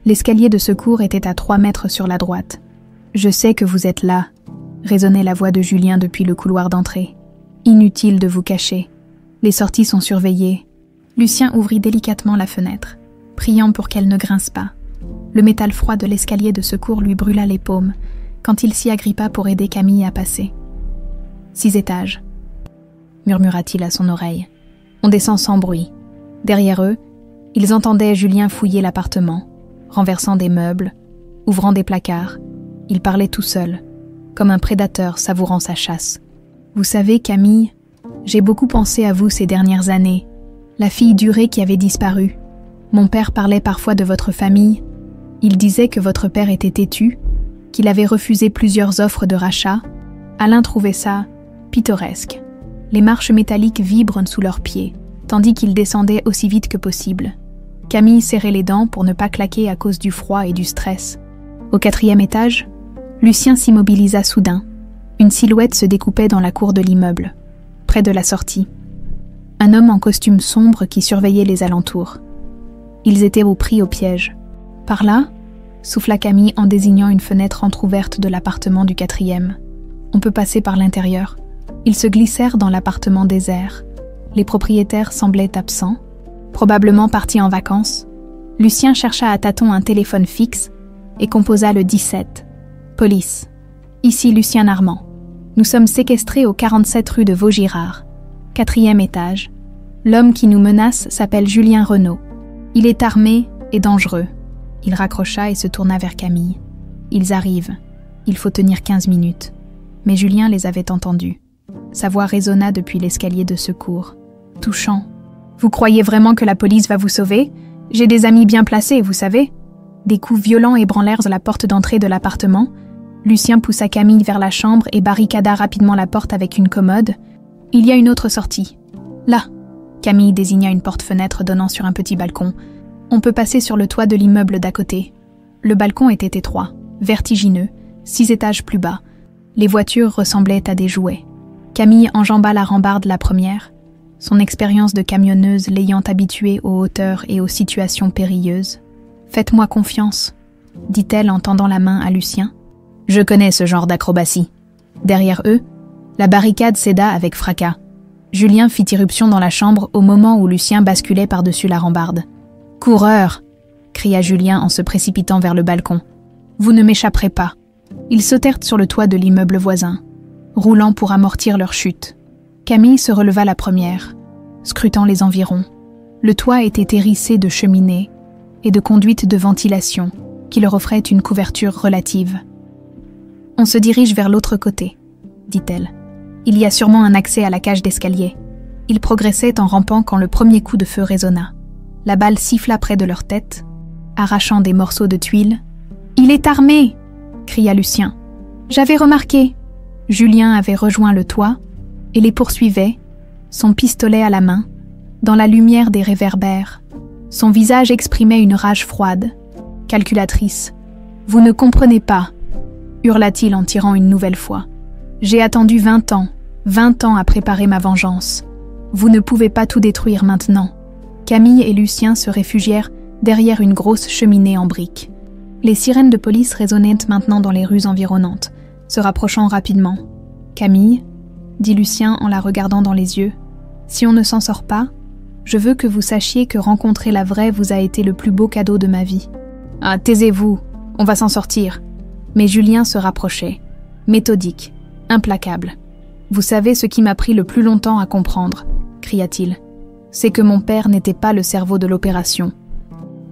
L'escalier de secours était à 3 mètres sur la droite. « Je sais que vous êtes là », résonnait la voix de Julien depuis le couloir d'entrée. « Inutile de vous cacher. Les sorties sont surveillées. » Lucien ouvrit délicatement la fenêtre, priant pour qu'elle ne grince pas. Le métal froid de l'escalier de secours lui brûla les paumes quand il s'y agrippa pour aider Camille à passer. « 6 étages, murmura-t-il à son oreille. On descend sans bruit. Derrière eux, ils entendaient Julien fouiller l'appartement, renversant des meubles, ouvrant des placards. Il parlait tout seul, comme un prédateur savourant sa chasse. « Vous savez, Camille, j'ai beaucoup pensé à vous ces dernières années, la fille Duré qui avait disparu. Mon père parlait parfois de votre famille. Il disait que votre père était têtu, qu'il avait refusé plusieurs offres de rachat. Alain trouvait ça pittoresque. Les marches métalliques vibrent sous leurs pieds, tandis qu'ils descendaient aussi vite que possible. Camille serrait les dents pour ne pas claquer à cause du froid et du stress. Au 4e étage, Lucien s'immobilisa soudain. Une silhouette se découpait dans la cour de l'immeuble, près de la sortie. Un homme en costume sombre qui surveillait les alentours. Ils étaient pris au piège. « Par là ?» souffla Camille en désignant une fenêtre entr'ouverte de l'appartement du 4e. « On peut passer par l'intérieur. » Ils se glissèrent dans l'appartement désert. Les propriétaires semblaient absents, probablement partis en vacances. Lucien chercha à tâtons un téléphone fixe et composa le 17. « Police. Ici Lucien Armand. Nous sommes séquestrés au 47 rue de Vaugirard. 4e étage. L'homme qui nous menace s'appelle Julien Renaud. Il est armé et dangereux. » Il raccrocha et se tourna vers Camille. « Ils arrivent. Il faut tenir 15 minutes. » Mais Julien les avait entendus. Sa voix résonna depuis l'escalier de secours. Touchant. « Vous croyez vraiment que la police va vous sauver? J'ai des amis bien placés, vous savez. » Des coups violents ébranlèrent la porte d'entrée de l'appartement. Lucien poussa Camille vers la chambre et barricada rapidement la porte avec une commode. « Il y a une autre sortie. Là. » Camille désigna une porte-fenêtre donnant sur un petit balcon. « On peut passer sur le toit de l'immeuble d'à côté. » Le balcon était étroit, vertigineux, 6 étages plus bas. Les voitures ressemblaient à des jouets. Camille enjamba la rambarde la première, son expérience de camionneuse l'ayant habituée aux hauteurs et aux situations périlleuses. « Faites-moi confiance, » dit-elle en tendant la main à Lucien. « Je connais ce genre d'acrobatie. » Derrière eux, la barricade céda avec fracas. Julien fit irruption dans la chambre au moment où Lucien basculait par-dessus la rambarde. « Coureur !» cria Julien en se précipitant vers le balcon. « Vous ne m'échapperez pas. » Ils sautèrent sur le toit de l'immeuble voisin, roulant pour amortir leur chute. Camille se releva la première, scrutant les environs. Le toit était hérissé de cheminées et de conduites de ventilation qui leur offraient une couverture relative. « On se dirige vers l'autre côté, » dit-elle. « Il y a sûrement un accès à la cage d'escalier. » Ils progressaient en rampant quand le premier coup de feu résonna. La balle siffla près de leur tête, arrachant des morceaux de tuiles. « Il est armé !» cria Lucien. « J'avais remarqué !» Julien avait rejoint le toit et les poursuivait, son pistolet à la main, dans la lumière des réverbères. Son visage exprimait une rage froide. « Calculatrice, vous ne comprenez pas !» hurla-t-il en tirant une nouvelle fois. « J'ai attendu 20 ans à préparer ma vengeance. Vous ne pouvez pas tout détruire maintenant. » Camille et Lucien se réfugièrent derrière une grosse cheminée en briques. Les sirènes de police résonnaient maintenant dans les rues environnantes, se rapprochant rapidement. « Camille, » dit Lucien en la regardant dans les yeux, « si on ne s'en sort pas, je veux que vous sachiez que rencontrer la vraie vous a été le plus beau cadeau de ma vie. »« Ah, taisez-vous, on va s'en sortir. » Mais Julien se rapprochait, méthodique, implacable. « Vous savez ce qui m'a pris le plus longtemps à comprendre, » cria-t-il. « C'est que mon père n'était pas le cerveau de l'opération. »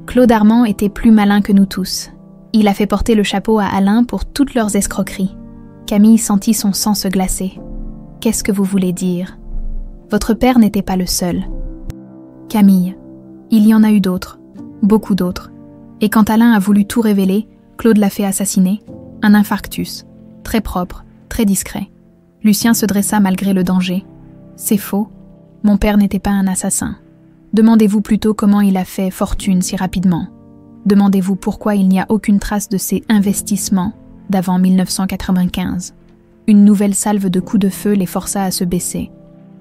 Claude Armand était plus malin que nous tous. Il a fait porter le chapeau à Alain pour toutes leurs escroqueries. Camille sentit son sang se glacer. « Qu'est-ce que vous voulez dire ? Votre père n'était pas le seul. » Camille, il y en a eu d'autres, beaucoup d'autres. Et quand Alain a voulu tout révéler, Claude l'a fait assassiner. Un infarctus, très propre, très discret. Lucien se dressa malgré le danger. « C'est faux, mon père n'était pas un assassin. Demandez-vous plutôt comment il a fait fortune si rapidement. Demandez-vous pourquoi il n'y a aucune trace de ses investissements d'avant 1995. » Une nouvelle salve de coups de feu les força à se baisser.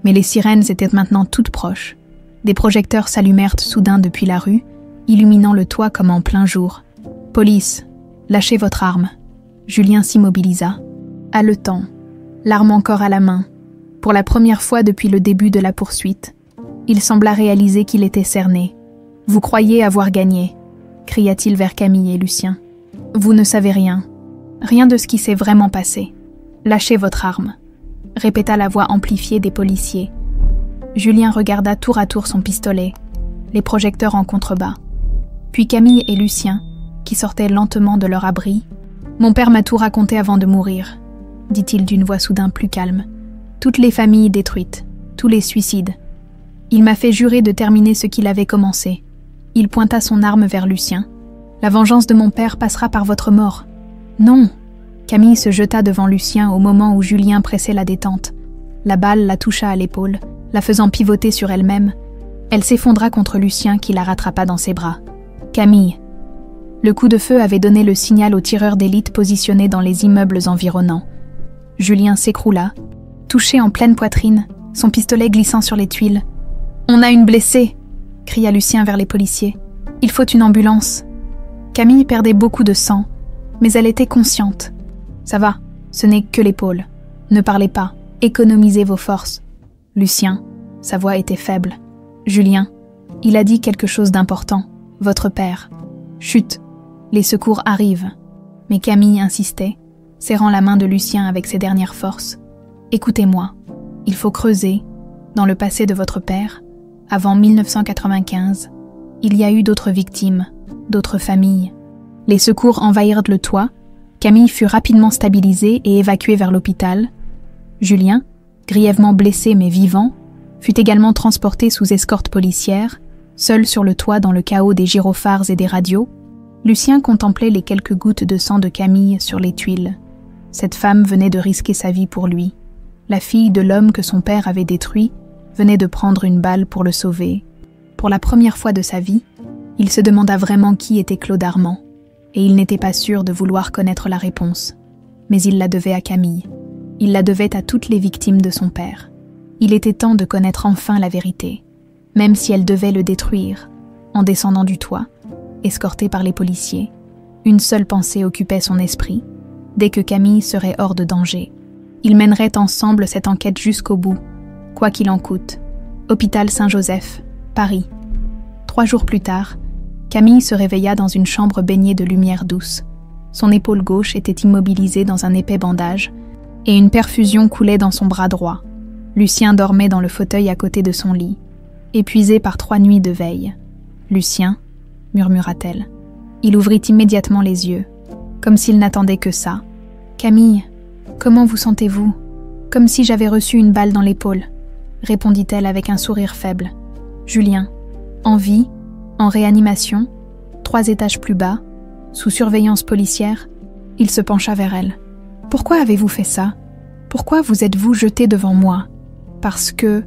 Mais les sirènes étaient maintenant toutes proches. Des projecteurs s'allumèrent soudain depuis la rue, illuminant le toit comme en plein jour. « Police, lâchez votre arme. » Julien s'immobilisa, haletant, l'arme encore à la main. Pour la première fois depuis le début de la poursuite, il sembla réaliser qu'il était cerné. « Vous croyez avoir gagné ?» cria-t-il vers Camille et Lucien. « Vous ne savez rien. Rien de ce qui s'est vraiment passé. Lâchez votre arme », répéta la voix amplifiée des policiers. Julien regarda tour à tour son pistolet, les projecteurs en contrebas. Puis Camille et Lucien, qui sortaient lentement de leur abri. « Mon père m'a tout raconté avant de mourir », dit-il d'une voix soudain plus calme. « Toutes les familles détruites, tous les suicides. Il m'a fait jurer de terminer ce qu'il avait commencé. » Il pointa son arme vers Lucien. « La vengeance de mon père passera par votre mort. »« Non !» Camille se jeta devant Lucien au moment où Julien pressait la détente. La balle la toucha à l'épaule, la faisant pivoter sur elle-même. Elle s'effondra contre Lucien qui la rattrapa dans ses bras. « Camille !» Le coup de feu avait donné le signal aux tireurs d'élite positionnés dans les immeubles environnants. Julien s'écroula, touché en pleine poitrine, son pistolet glissant sur les tuiles. « On a une blessée !» cria Lucien vers les policiers. « Il faut une ambulance. » Camille perdait beaucoup de sang, mais elle était consciente. « Ça va, ce n'est que l'épaule. Ne parlez pas, économisez vos forces. » Lucien, sa voix était faible. « Julien, il a dit quelque chose d'important. Votre père. Chut, les secours arrivent. » Mais Camille insistait, serrant la main de Lucien avec ses dernières forces. « Écoutez-moi, il faut creuser, dans le passé de votre père, avant 1995, il y a eu d'autres victimes, d'autres familles. » Les secours envahirent le toit. Camille fut rapidement stabilisée et évacuée vers l'hôpital. Julien, grièvement blessé mais vivant, fut également transporté sous escorte policière, seul sur le toit dans le chaos des gyrophares et des radios. Lucien contemplait les quelques gouttes de sang de Camille sur les tuiles. Cette femme venait de risquer sa vie pour lui. La fille de l'homme que son père avait détruit venait de prendre une balle pour le sauver. Pour la première fois de sa vie, il se demanda vraiment qui était Claude Armand, et il n'était pas sûr de vouloir connaître la réponse. Mais il la devait à Camille. Il la devait à toutes les victimes de son père. Il était temps de connaître enfin la vérité, même si elle devait le détruire. En descendant du toit, escorté par les policiers, une seule pensée occupait son esprit. Dès que Camille serait hors de danger, ils mèneraient ensemble cette enquête jusqu'au bout, quoi qu'il en coûte. Hôpital Saint-Joseph, Paris. 3 jours plus tard, Camille se réveilla dans une chambre baignée de lumière douce. Son épaule gauche était immobilisée dans un épais bandage et une perfusion coulait dans son bras droit. Lucien dormait dans le fauteuil à côté de son lit, épuisé par 3 nuits de veille. « Lucien » murmura-t-elle. Il ouvrit immédiatement les yeux, comme s'il n'attendait que ça. « Camille, comment vous sentez-vous ? Comme si j'avais reçu une balle dans l'épaule, » répondit-elle avec un sourire faible. « Julien, en vie, En réanimation, 3 étages plus bas, sous surveillance policière, il se pencha vers elle. « Pourquoi avez-vous fait ça? Pourquoi vous êtes-vous jeté devant moi? » « Parce que... »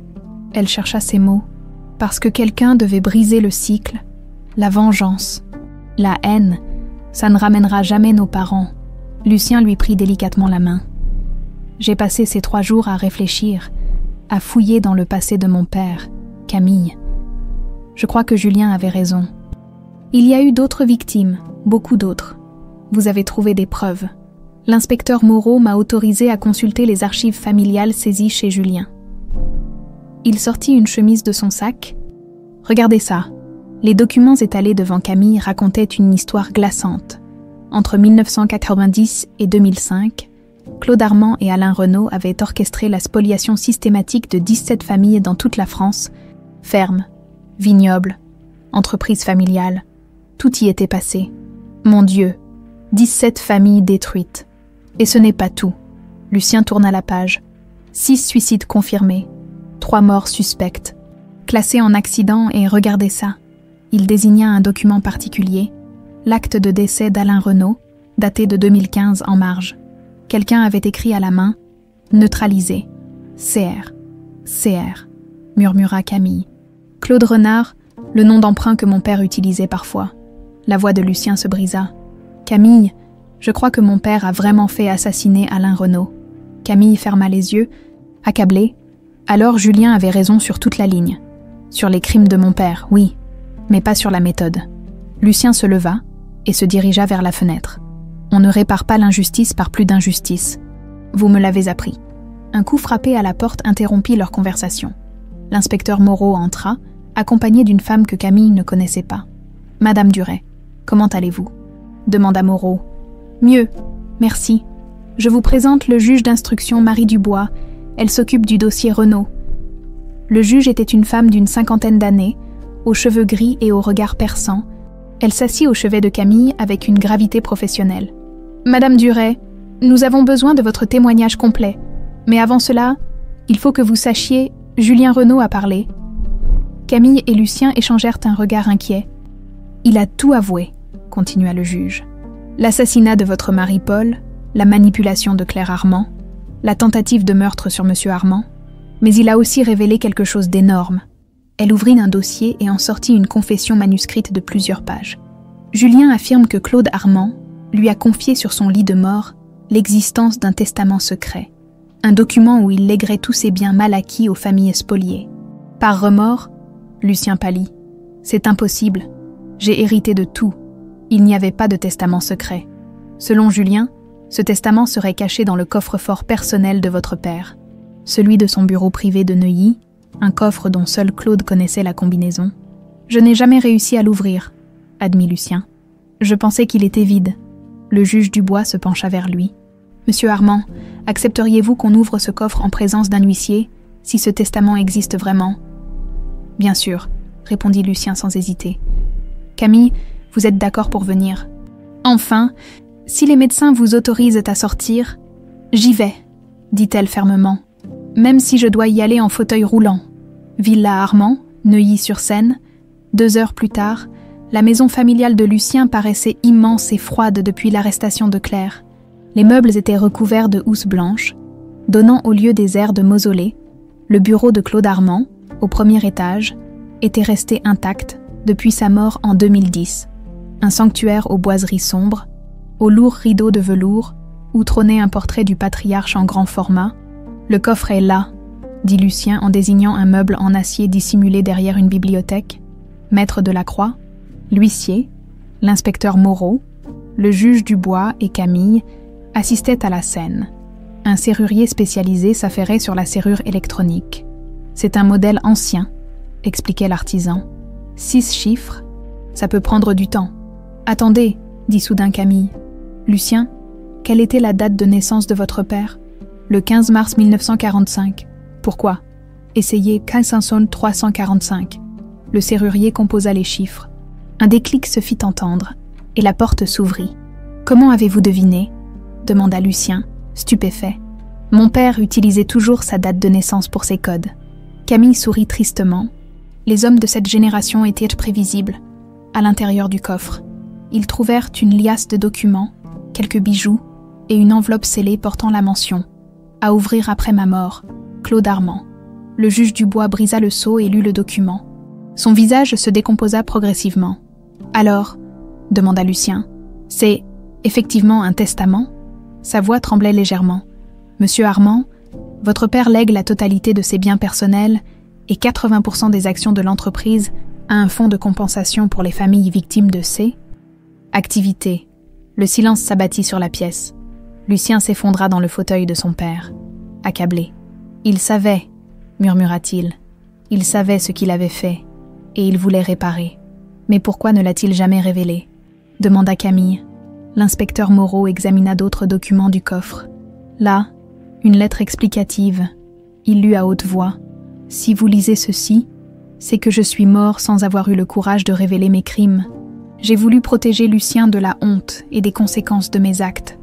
Elle chercha ses mots. « Parce que quelqu'un devait briser le cycle, la vengeance, la haine. Ça ne ramènera jamais nos parents. » Lucien lui prit délicatement la main. « J'ai passé ces 3 jours à réfléchir, à fouiller dans le passé de mon père, Camille. Je crois que Julien avait raison. Il y a eu d'autres victimes, beaucoup d'autres. Vous avez trouvé des preuves. L'inspecteur Moreau m'a autorisé à consulter les archives familiales saisies chez Julien. » Il sortit une chemise de son sac. « Regardez ça. » Les documents étalés devant Camille racontaient une histoire glaçante. Entre 1990 et 2005, Claude Armand et Alain Renaud avaient orchestré la spoliation systématique de 17 familles dans toute la France. Fermes, vignobles, entreprises familiales, tout y était passé. Mon Dieu, 17 familles détruites. Et ce n'est pas tout. Lucien tourna la page. 6 suicides confirmés, 3 morts suspectes, classés en accident et regardez ça. Il désigna un document particulier, l'acte de décès d'Alain Renaud, daté de 2015 en marge. Quelqu'un avait écrit à la main « Neutralisé. CR. CR », murmura Camille. Claude Renard, le nom d'emprunt que mon père utilisait parfois. La voix de Lucien se brisa. « Camille, je crois que mon père a vraiment fait assassiner Alain Renaud. » Camille ferma les yeux, accablée. Alors Julien avait raison sur toute la ligne. Sur les crimes de mon père, oui, mais pas sur la méthode. Lucien se leva et se dirigea vers la fenêtre. On ne répare pas l'injustice par plus d'injustice. Vous me l'avez appris. Un coup frappé à la porte interrompit leur conversation. L'inspecteur Moreau entra, accompagné d'une femme que Camille ne connaissait pas. « Madame Duret, comment allez-vous » demanda Moreau. « Mieux, merci. Je vous présente le juge d'instruction Marie Dubois. Elle s'occupe du dossier Renaud. » Le juge était une femme d'une 50aine d'années, aux cheveux gris et au regard perçant. Elle s'assit au chevet de Camille avec une gravité professionnelle. « Madame Duret, nous avons besoin de votre témoignage complet. Mais avant cela, il faut que vous sachiez, Julien Renaud a parlé. » Camille et Lucien échangèrent un regard inquiet. « Il a tout avoué, » continua le juge. « L'assassinat de votre mari Paul, la manipulation de Claire Armand, la tentative de meurtre sur Monsieur Armand, mais il a aussi révélé quelque chose d'énorme. » Elle ouvrit un dossier et en sortit une confession manuscrite de plusieurs pages. Julien affirme que Claude Armand lui a confié sur son lit de mort l'existence d'un testament secret, un document où il léguerait tous ses biens mal acquis aux familles spoliées. Par remords, Lucien pâlit. « C'est impossible. J'ai hérité de tout. Il n'y avait pas de testament secret. Selon Julien, ce testament serait caché dans le coffre-fort personnel de votre père, celui de son bureau privé de Neuilly, un coffre dont seul Claude connaissait la combinaison. Je n'ai jamais réussi à l'ouvrir, admit Lucien. Je pensais qu'il était vide. » Le juge Dubois se pencha vers lui. « Monsieur Armand, accepteriez-vous qu'on ouvre ce coffre en présence d'un huissier, si ce testament existe vraiment ?»« Bien sûr, » répondit Lucien sans hésiter. « Camille, vous êtes d'accord pour venir ? » « Enfin, si les médecins vous autorisent à sortir, j'y vais, » dit-elle fermement, « même si je dois y aller en fauteuil roulant. » Villa Armand, Neuilly-sur-Seine. 2 heures plus tard, la maison familiale de Lucien paraissait immense et froide depuis l'arrestation de Claire. Les meubles étaient recouverts de housses blanches, donnant au lieu des airs de mausolée. Le bureau de Claude Armand, au premier étage, était resté intact depuis sa mort en 2010. Un sanctuaire aux boiseries sombres, aux lourds rideaux de velours, où trônait un portrait du patriarche en grand format. « Le coffre est là », dit Lucien en désignant un meuble en acier dissimulé derrière une bibliothèque. Maître de la Croix, l'huissier, l'inspecteur Moreau, le juge Dubois et Camille assistaient à la scène. Un serrurier spécialisé s'affairait sur la serrure électronique. « C'est un modèle ancien », expliquait l'artisan. 6 chiffres, ça peut prendre du temps. « Attendez », dit soudain Camille. « Lucien, quelle était la date de naissance de votre père ?»« Le 15 mars 1945. » « Pourquoi ?»« Essayez 345. » Le serrurier composa les chiffres. Un déclic se fit entendre, et la porte s'ouvrit. « Comment avez-vous deviné ?» demanda Lucien, stupéfait. « Mon père utilisait toujours sa date de naissance pour ses codes. » Camille sourit tristement. Les hommes de cette génération étaient prévisibles. À l'intérieur du coffre, ils trouvèrent une liasse de documents, quelques bijoux et une enveloppe scellée portant la mention « À ouvrir après ma mort, Claude Armand ». Le juge Dubois brisa le sceau et lut le document. Son visage se décomposa progressivement. « Alors ?» demanda Lucien. « C'est effectivement un testament ?» Sa voix tremblait légèrement. « Monsieur Armand, votre père lègue la totalité de ses biens personnels et 80% des actions de l'entreprise à un fonds de compensation pour les familles victimes de ces activités. » Le silence s'abattit sur la pièce. Lucien s'effondra dans le fauteuil de son père, accablé. « Il savait, » murmura-t-il. « Il savait ce qu'il avait fait, et il voulait réparer. Mais pourquoi ne l'a-t-il jamais révélé ?» demanda Camille. L'inspecteur Moreau examina d'autres documents du coffre. Là, une lettre explicative. Il lut à haute voix. « Si vous lisez ceci, c'est que je suis mort sans avoir eu le courage de révéler mes crimes. J'ai voulu protéger Lucien de la honte et des conséquences de mes actes.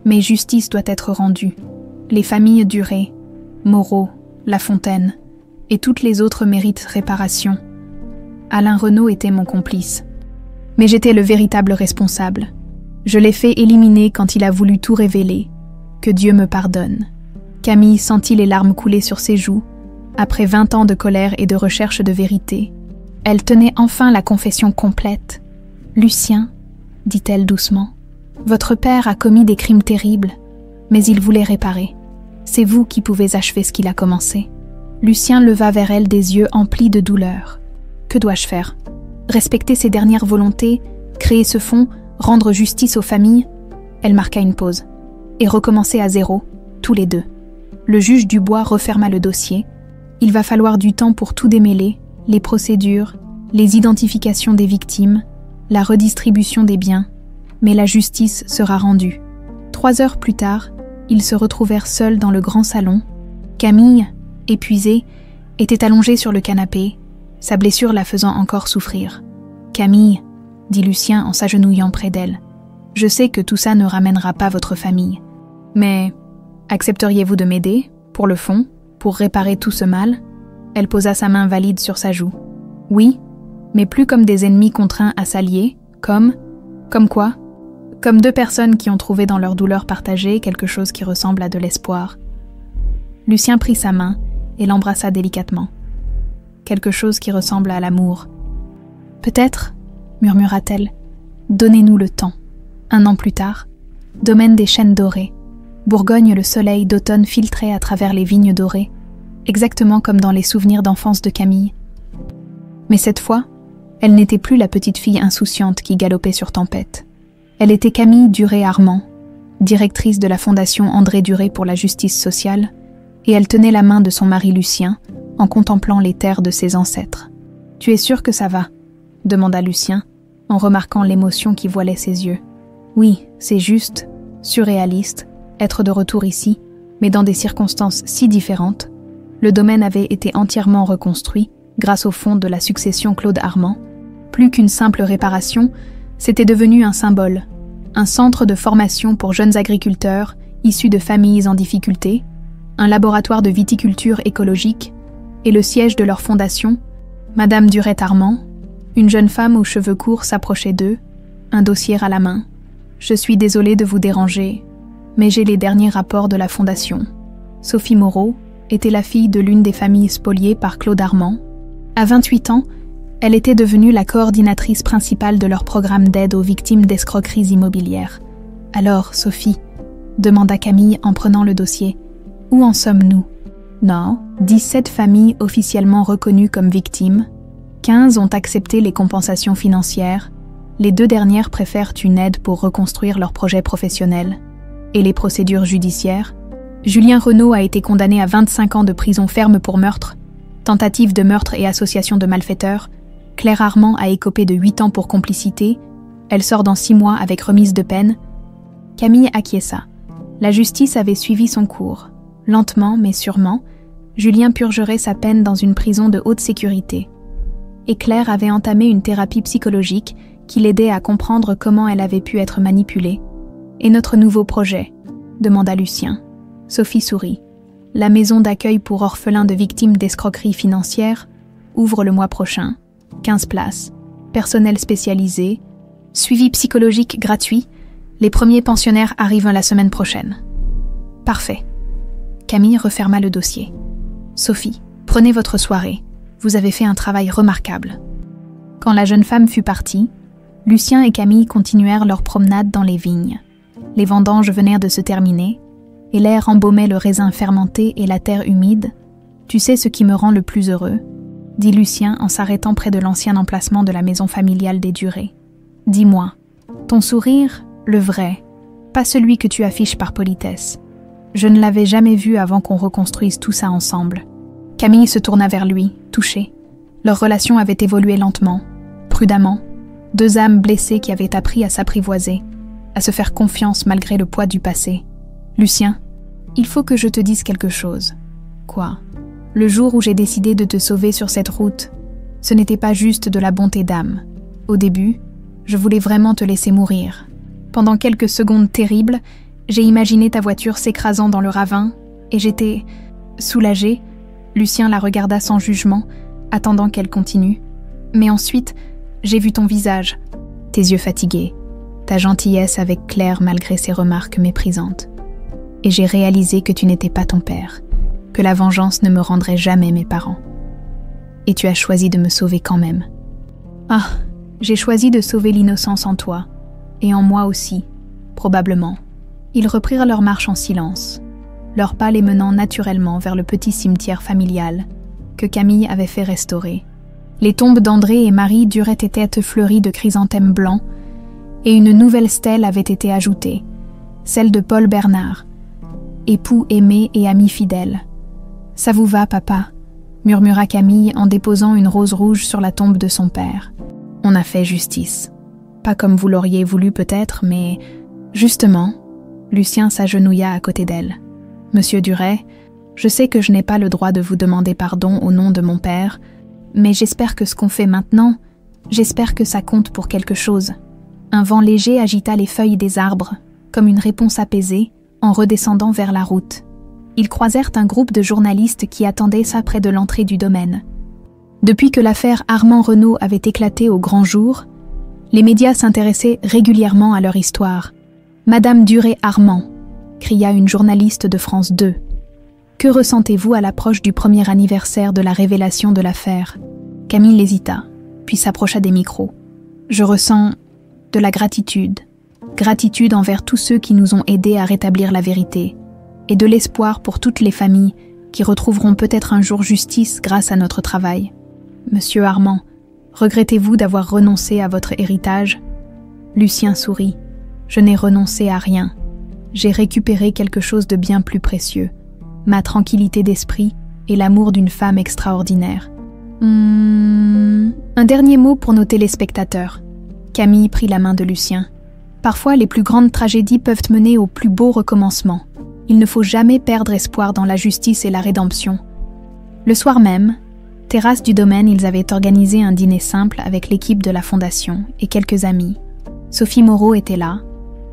Mais justice doit être rendue. Les familles Duré, Moreau, Lafontaine et toutes les autres méritent réparation. Alain Renaud était mon complice. Mais j'étais le véritable responsable. Je l'ai fait éliminer quand il a voulu tout révéler. Que Dieu me pardonne. » Camille sentit les larmes couler sur ses joues. Après 20 ans de colère et de recherche de vérité, elle tenait enfin la confession complète. « Lucien, dit-elle doucement, votre père a commis des crimes terribles, mais il voulait réparer. C'est vous qui pouvez achever ce qu'il a commencé. » Lucien leva vers elle des yeux emplis de douleur. « Que dois-je faire ? Respecter ses dernières volontés, créer ce fonds, rendre justice aux familles ?» Elle marqua une pause. « Et recommencer à zéro, tous les deux. » Le juge Dubois referma le dossier. Il va falloir du temps pour tout démêler, les procédures, les identifications des victimes, la redistribution des biens, mais la justice sera rendue. 3 heures plus tard, ils se retrouvèrent seuls dans le grand salon. Camille, épuisée, était allongée sur le canapé, sa blessure la faisant encore souffrir. « Camille, » dit Lucien en s'agenouillant près d'elle, « je sais que tout ça ne ramènera pas votre famille, mais accepteriez-vous de m'aider, pour le fond, pour réparer tout ce mal ?» Elle posa sa main valide sur sa joue. « Oui, mais plus comme des ennemis contraints à s'allier, comme quoi ? Comme 2 personnes qui ont trouvé dans leur douleur partagée quelque chose qui ressemble à de l'espoir. » Lucien prit sa main et l'embrassa délicatement. « Quelque chose qui ressemble à l'amour. »« Peut-être, » murmura-t-elle, « donnez-nous le temps. » 1 an plus tard, domaine des Chênes Dorées. Bourgogne, le soleil d'automne filtrait à travers les vignes dorées, exactement comme dans les souvenirs d'enfance de Camille. Mais cette fois, elle n'était plus la petite fille insouciante qui galopait sur tempête. Elle était Camille Duré-Armand, directrice de la Fondation André Duré pour la justice sociale, et elle tenait la main de son mari Lucien en contemplant les terres de ses ancêtres. « Tu es sûr que ça va ?» demanda Lucien, en remarquant l'émotion qui voilait ses yeux. « Oui, c'est juste, surréaliste, être de retour ici, mais dans des circonstances si différentes. Le domaine avait été entièrement reconstruit grâce au fonds de la succession Claude Armand. Plus qu'une simple réparation, c'était devenu un symbole, un centre de formation pour jeunes agriculteurs issus de familles en difficulté, un laboratoire de viticulture écologique et le siège de leur fondation, Madame Duré-Armand, une jeune femme aux cheveux courts s'approchait d'eux, un dossier à la main. « Je suis désolée de vous déranger, mais j'ai les derniers rapports de la fondation. » Sophie Moreau était la fille de l'une des familles spoliées par Claude Armand. À 28 ans, elle était devenue la coordinatrice principale de leur programme d'aide aux victimes d'escroqueries immobilières. « Alors, Sophie, » demanda Camille en prenant le dossier, « où en sommes-nous » ? Non, 17 familles officiellement reconnues comme victimes, 15 ont accepté les compensations financières, les 2 dernières préfèrent une aide pour reconstruire leur projet professionnel. Et les procédures judiciaires ? Julien Renaud a été condamné à 25 ans de prison ferme pour meurtre, tentative de meurtre et association de malfaiteurs. Claire Armand a écopé de 8 ans pour complicité. Elle sort dans 6 mois avec remise de peine. Camille acquiesça. La justice avait suivi son cours. Lentement mais sûrement, Julien purgerait sa peine dans une prison de haute sécurité. Et Claire avait entamé une thérapie psychologique qui l'aidait à comprendre comment elle avait pu être manipulée. « Et notre nouveau projet ?» demanda Lucien. Sophie sourit. « La maison d'accueil pour orphelins de victimes d'escroqueries financières ouvre le mois prochain. 15 places. personnel spécialisé, suivi psychologique gratuit. Les premiers pensionnaires arrivent la semaine prochaine. Parfait. Camille referma le dossier. Sophie, prenez votre soirée. Vous avez fait un travail remarquable. Quand la jeune femme fut partie, Lucien et Camille continuèrent leur promenade dans les vignes. Les vendanges venaient de se terminer, et l'air embaumait le raisin fermenté et la terre humide. « Tu sais ce qui me rend le plus heureux ?» dit Lucien en s'arrêtant près de l'ancien emplacement de la maison familiale des Duré. « Dis-moi, ton sourire, le vrai, pas celui que tu affiches par politesse. Je ne l'avais jamais vu avant qu'on reconstruise tout ça ensemble. » Camille se tourna vers lui, touchée. Leur relation avait évolué lentement, prudemment, deux âmes blessées qui avaient appris à s'apprivoiser, à se faire confiance malgré le poids du passé. « Lucien, il faut que je te dise quelque chose. » « Quoi ? Le jour où j'ai décidé de te sauver sur cette route, ce n'était pas juste de la bonté d'âme. Au début, je voulais vraiment te laisser mourir. Pendant quelques secondes terribles, j'ai imaginé ta voiture s'écrasant dans le ravin, et j'étais soulagée. » Lucien la regarda sans jugement, attendant qu'elle continue. « Mais ensuite, j'ai vu ton visage, tes yeux fatigués, ta gentillesse avec Claire malgré ses remarques méprisantes. Et j'ai réalisé que tu n'étais pas ton père, que la vengeance ne me rendrait jamais mes parents. Et tu as choisi de me sauver quand même. Ah, j'ai choisi de sauver l'innocence en toi, et en moi aussi, probablement. » Ils reprirent leur marche en silence, leurs pas les menant naturellement vers le petit cimetière familial que Camille avait fait restaurer. Les tombes d'André et Marie duraient et têtes fleuries de chrysanthèmes blancs, et une nouvelle stèle avait été ajoutée, celle de Paul Bernard, époux aimé et ami fidèle. « Ça vous va, papa ?» murmura Camille en déposant une rose rouge sur la tombe de son père. « On a fait justice. Pas comme vous l'auriez voulu peut-être, mais justement... » Lucien s'agenouilla à côté d'elle. « Monsieur Duret, je sais que je n'ai pas le droit de vous demander pardon au nom de mon père, mais j'espère que ce qu'on fait maintenant, j'espère que ça compte pour quelque chose. » Un vent léger agita les feuilles des arbres, comme une réponse apaisée, en redescendant vers la route. Ils croisèrent un groupe de journalistes qui attendaient ça près de l'entrée du domaine. Depuis que l'affaire Armand Renaud avait éclaté au grand jour, les médias s'intéressaient régulièrement à leur histoire. « Madame Duret-Armand » cria une journaliste de France 2. « Que ressentez-vous à l'approche du premier anniversaire de la révélation de l'affaire ?» Camille hésita, puis s'approcha des micros. « Je ressens de la gratitude. Gratitude envers tous ceux qui nous ont aidés à rétablir la vérité. Et de l'espoir pour toutes les familles qui retrouveront peut-être un jour justice grâce à notre travail. Monsieur Armand, regrettez-vous d'avoir renoncé à votre héritage ?» Lucien sourit. « Je n'ai renoncé à rien. J'ai récupéré quelque chose de bien plus précieux, ma tranquillité d'esprit et l'amour d'une femme extraordinaire. » Un dernier mot pour nos téléspectateurs. Camille prit la main de Lucien. « Parfois, les plus grandes tragédies peuvent mener au plus beau recommencement. Il ne faut jamais perdre espoir dans la justice et la rédemption. » Le soir même, terrasse du domaine, ils avaient organisé un dîner simple avec l'équipe de la fondation et quelques amis. Sophie Moreau était là,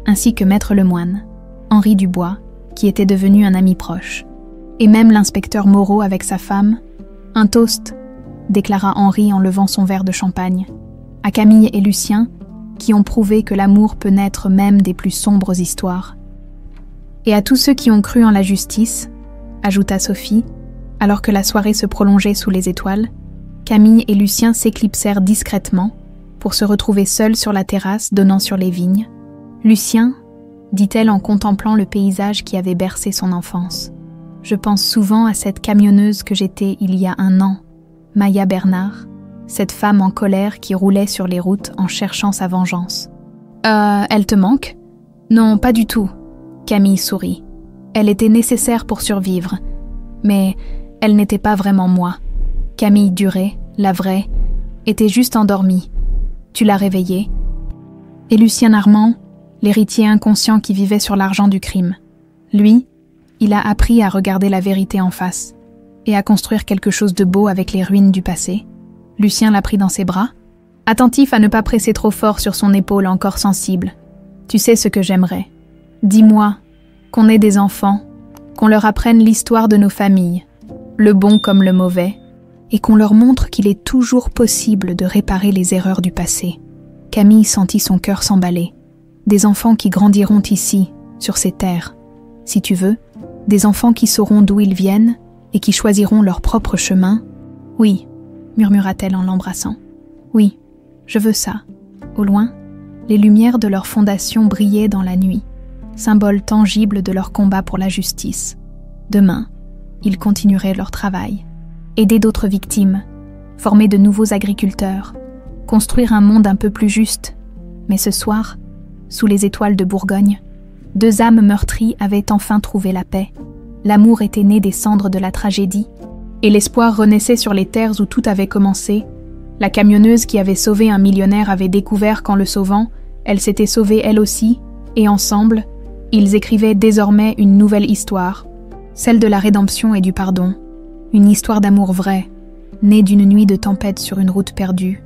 ainsi que Maître Lemoine, Henri Dubois, qui était devenu un ami proche, et même l'inspecteur Moreau avec sa femme. « Un toast », déclara Henri en levant son verre de champagne, à Camille et Lucien, qui ont prouvé que l'amour peut naître même des plus sombres histoires. « Et à tous ceux qui ont cru en la justice », ajouta Sophie, alors que la soirée se prolongeait sous les étoiles. Camille et Lucien s'éclipsèrent discrètement pour se retrouver seuls sur la terrasse donnant sur les vignes. « Lucien, » dit-elle en contemplant le paysage qui avait bercé son enfance. « Je pense souvent à cette camionneuse que j'étais il y a un an, Maya Bernard, cette femme en colère qui roulait sur les routes en cherchant sa vengeance. »« Elle te manque ?»« Non, pas du tout. » Camille sourit. « Elle était nécessaire pour survivre, mais elle n'était pas vraiment moi. Camille Duret, la vraie, était juste endormie. Tu l'as réveillée. » Et Lucien Armand, l'héritier inconscient qui vivait sur l'argent du crime. Lui, il a appris à regarder la vérité en face et à construire quelque chose de beau avec les ruines du passé. Lucien l'a pris dans ses bras, attentif à ne pas presser trop fort sur son épaule encore sensible. « Tu sais ce que j'aimerais. Dis-moi qu'on ait des enfants, qu'on leur apprenne l'histoire de nos familles, le bon comme le mauvais, et qu'on leur montre qu'il est toujours possible de réparer les erreurs du passé. Camille sentit son cœur s'emballer. Des enfants qui grandiront ici, sur ces terres. Si tu veux, des enfants qui sauront d'où ils viennent et qui choisiront leur propre chemin. Oui, murmura-t-elle en l'embrassant. Oui, je veux ça. Au loin, les lumières de leur fondation brillaient dans la nuit, symbole tangible de leur combat pour la justice. Demain, ils continueraient leur travail, aider d'autres victimes, former de nouveaux agriculteurs, construire un monde un peu plus juste. Mais ce soir, sous les étoiles de Bourgogne, 2 âmes meurtries avaient enfin trouvé la paix. L'amour était né des cendres de la tragédie, et l'espoir renaissait sur les terres où tout avait commencé. La camionneuse qui avait sauvé un millionnaire avait découvert qu'en le sauvant, elle s'était sauvée elle aussi, et ensemble, ils écrivaient désormais une nouvelle histoire, celle de la rédemption et du pardon, une histoire d'amour vrai, née d'une nuit de tempête sur une route perdue.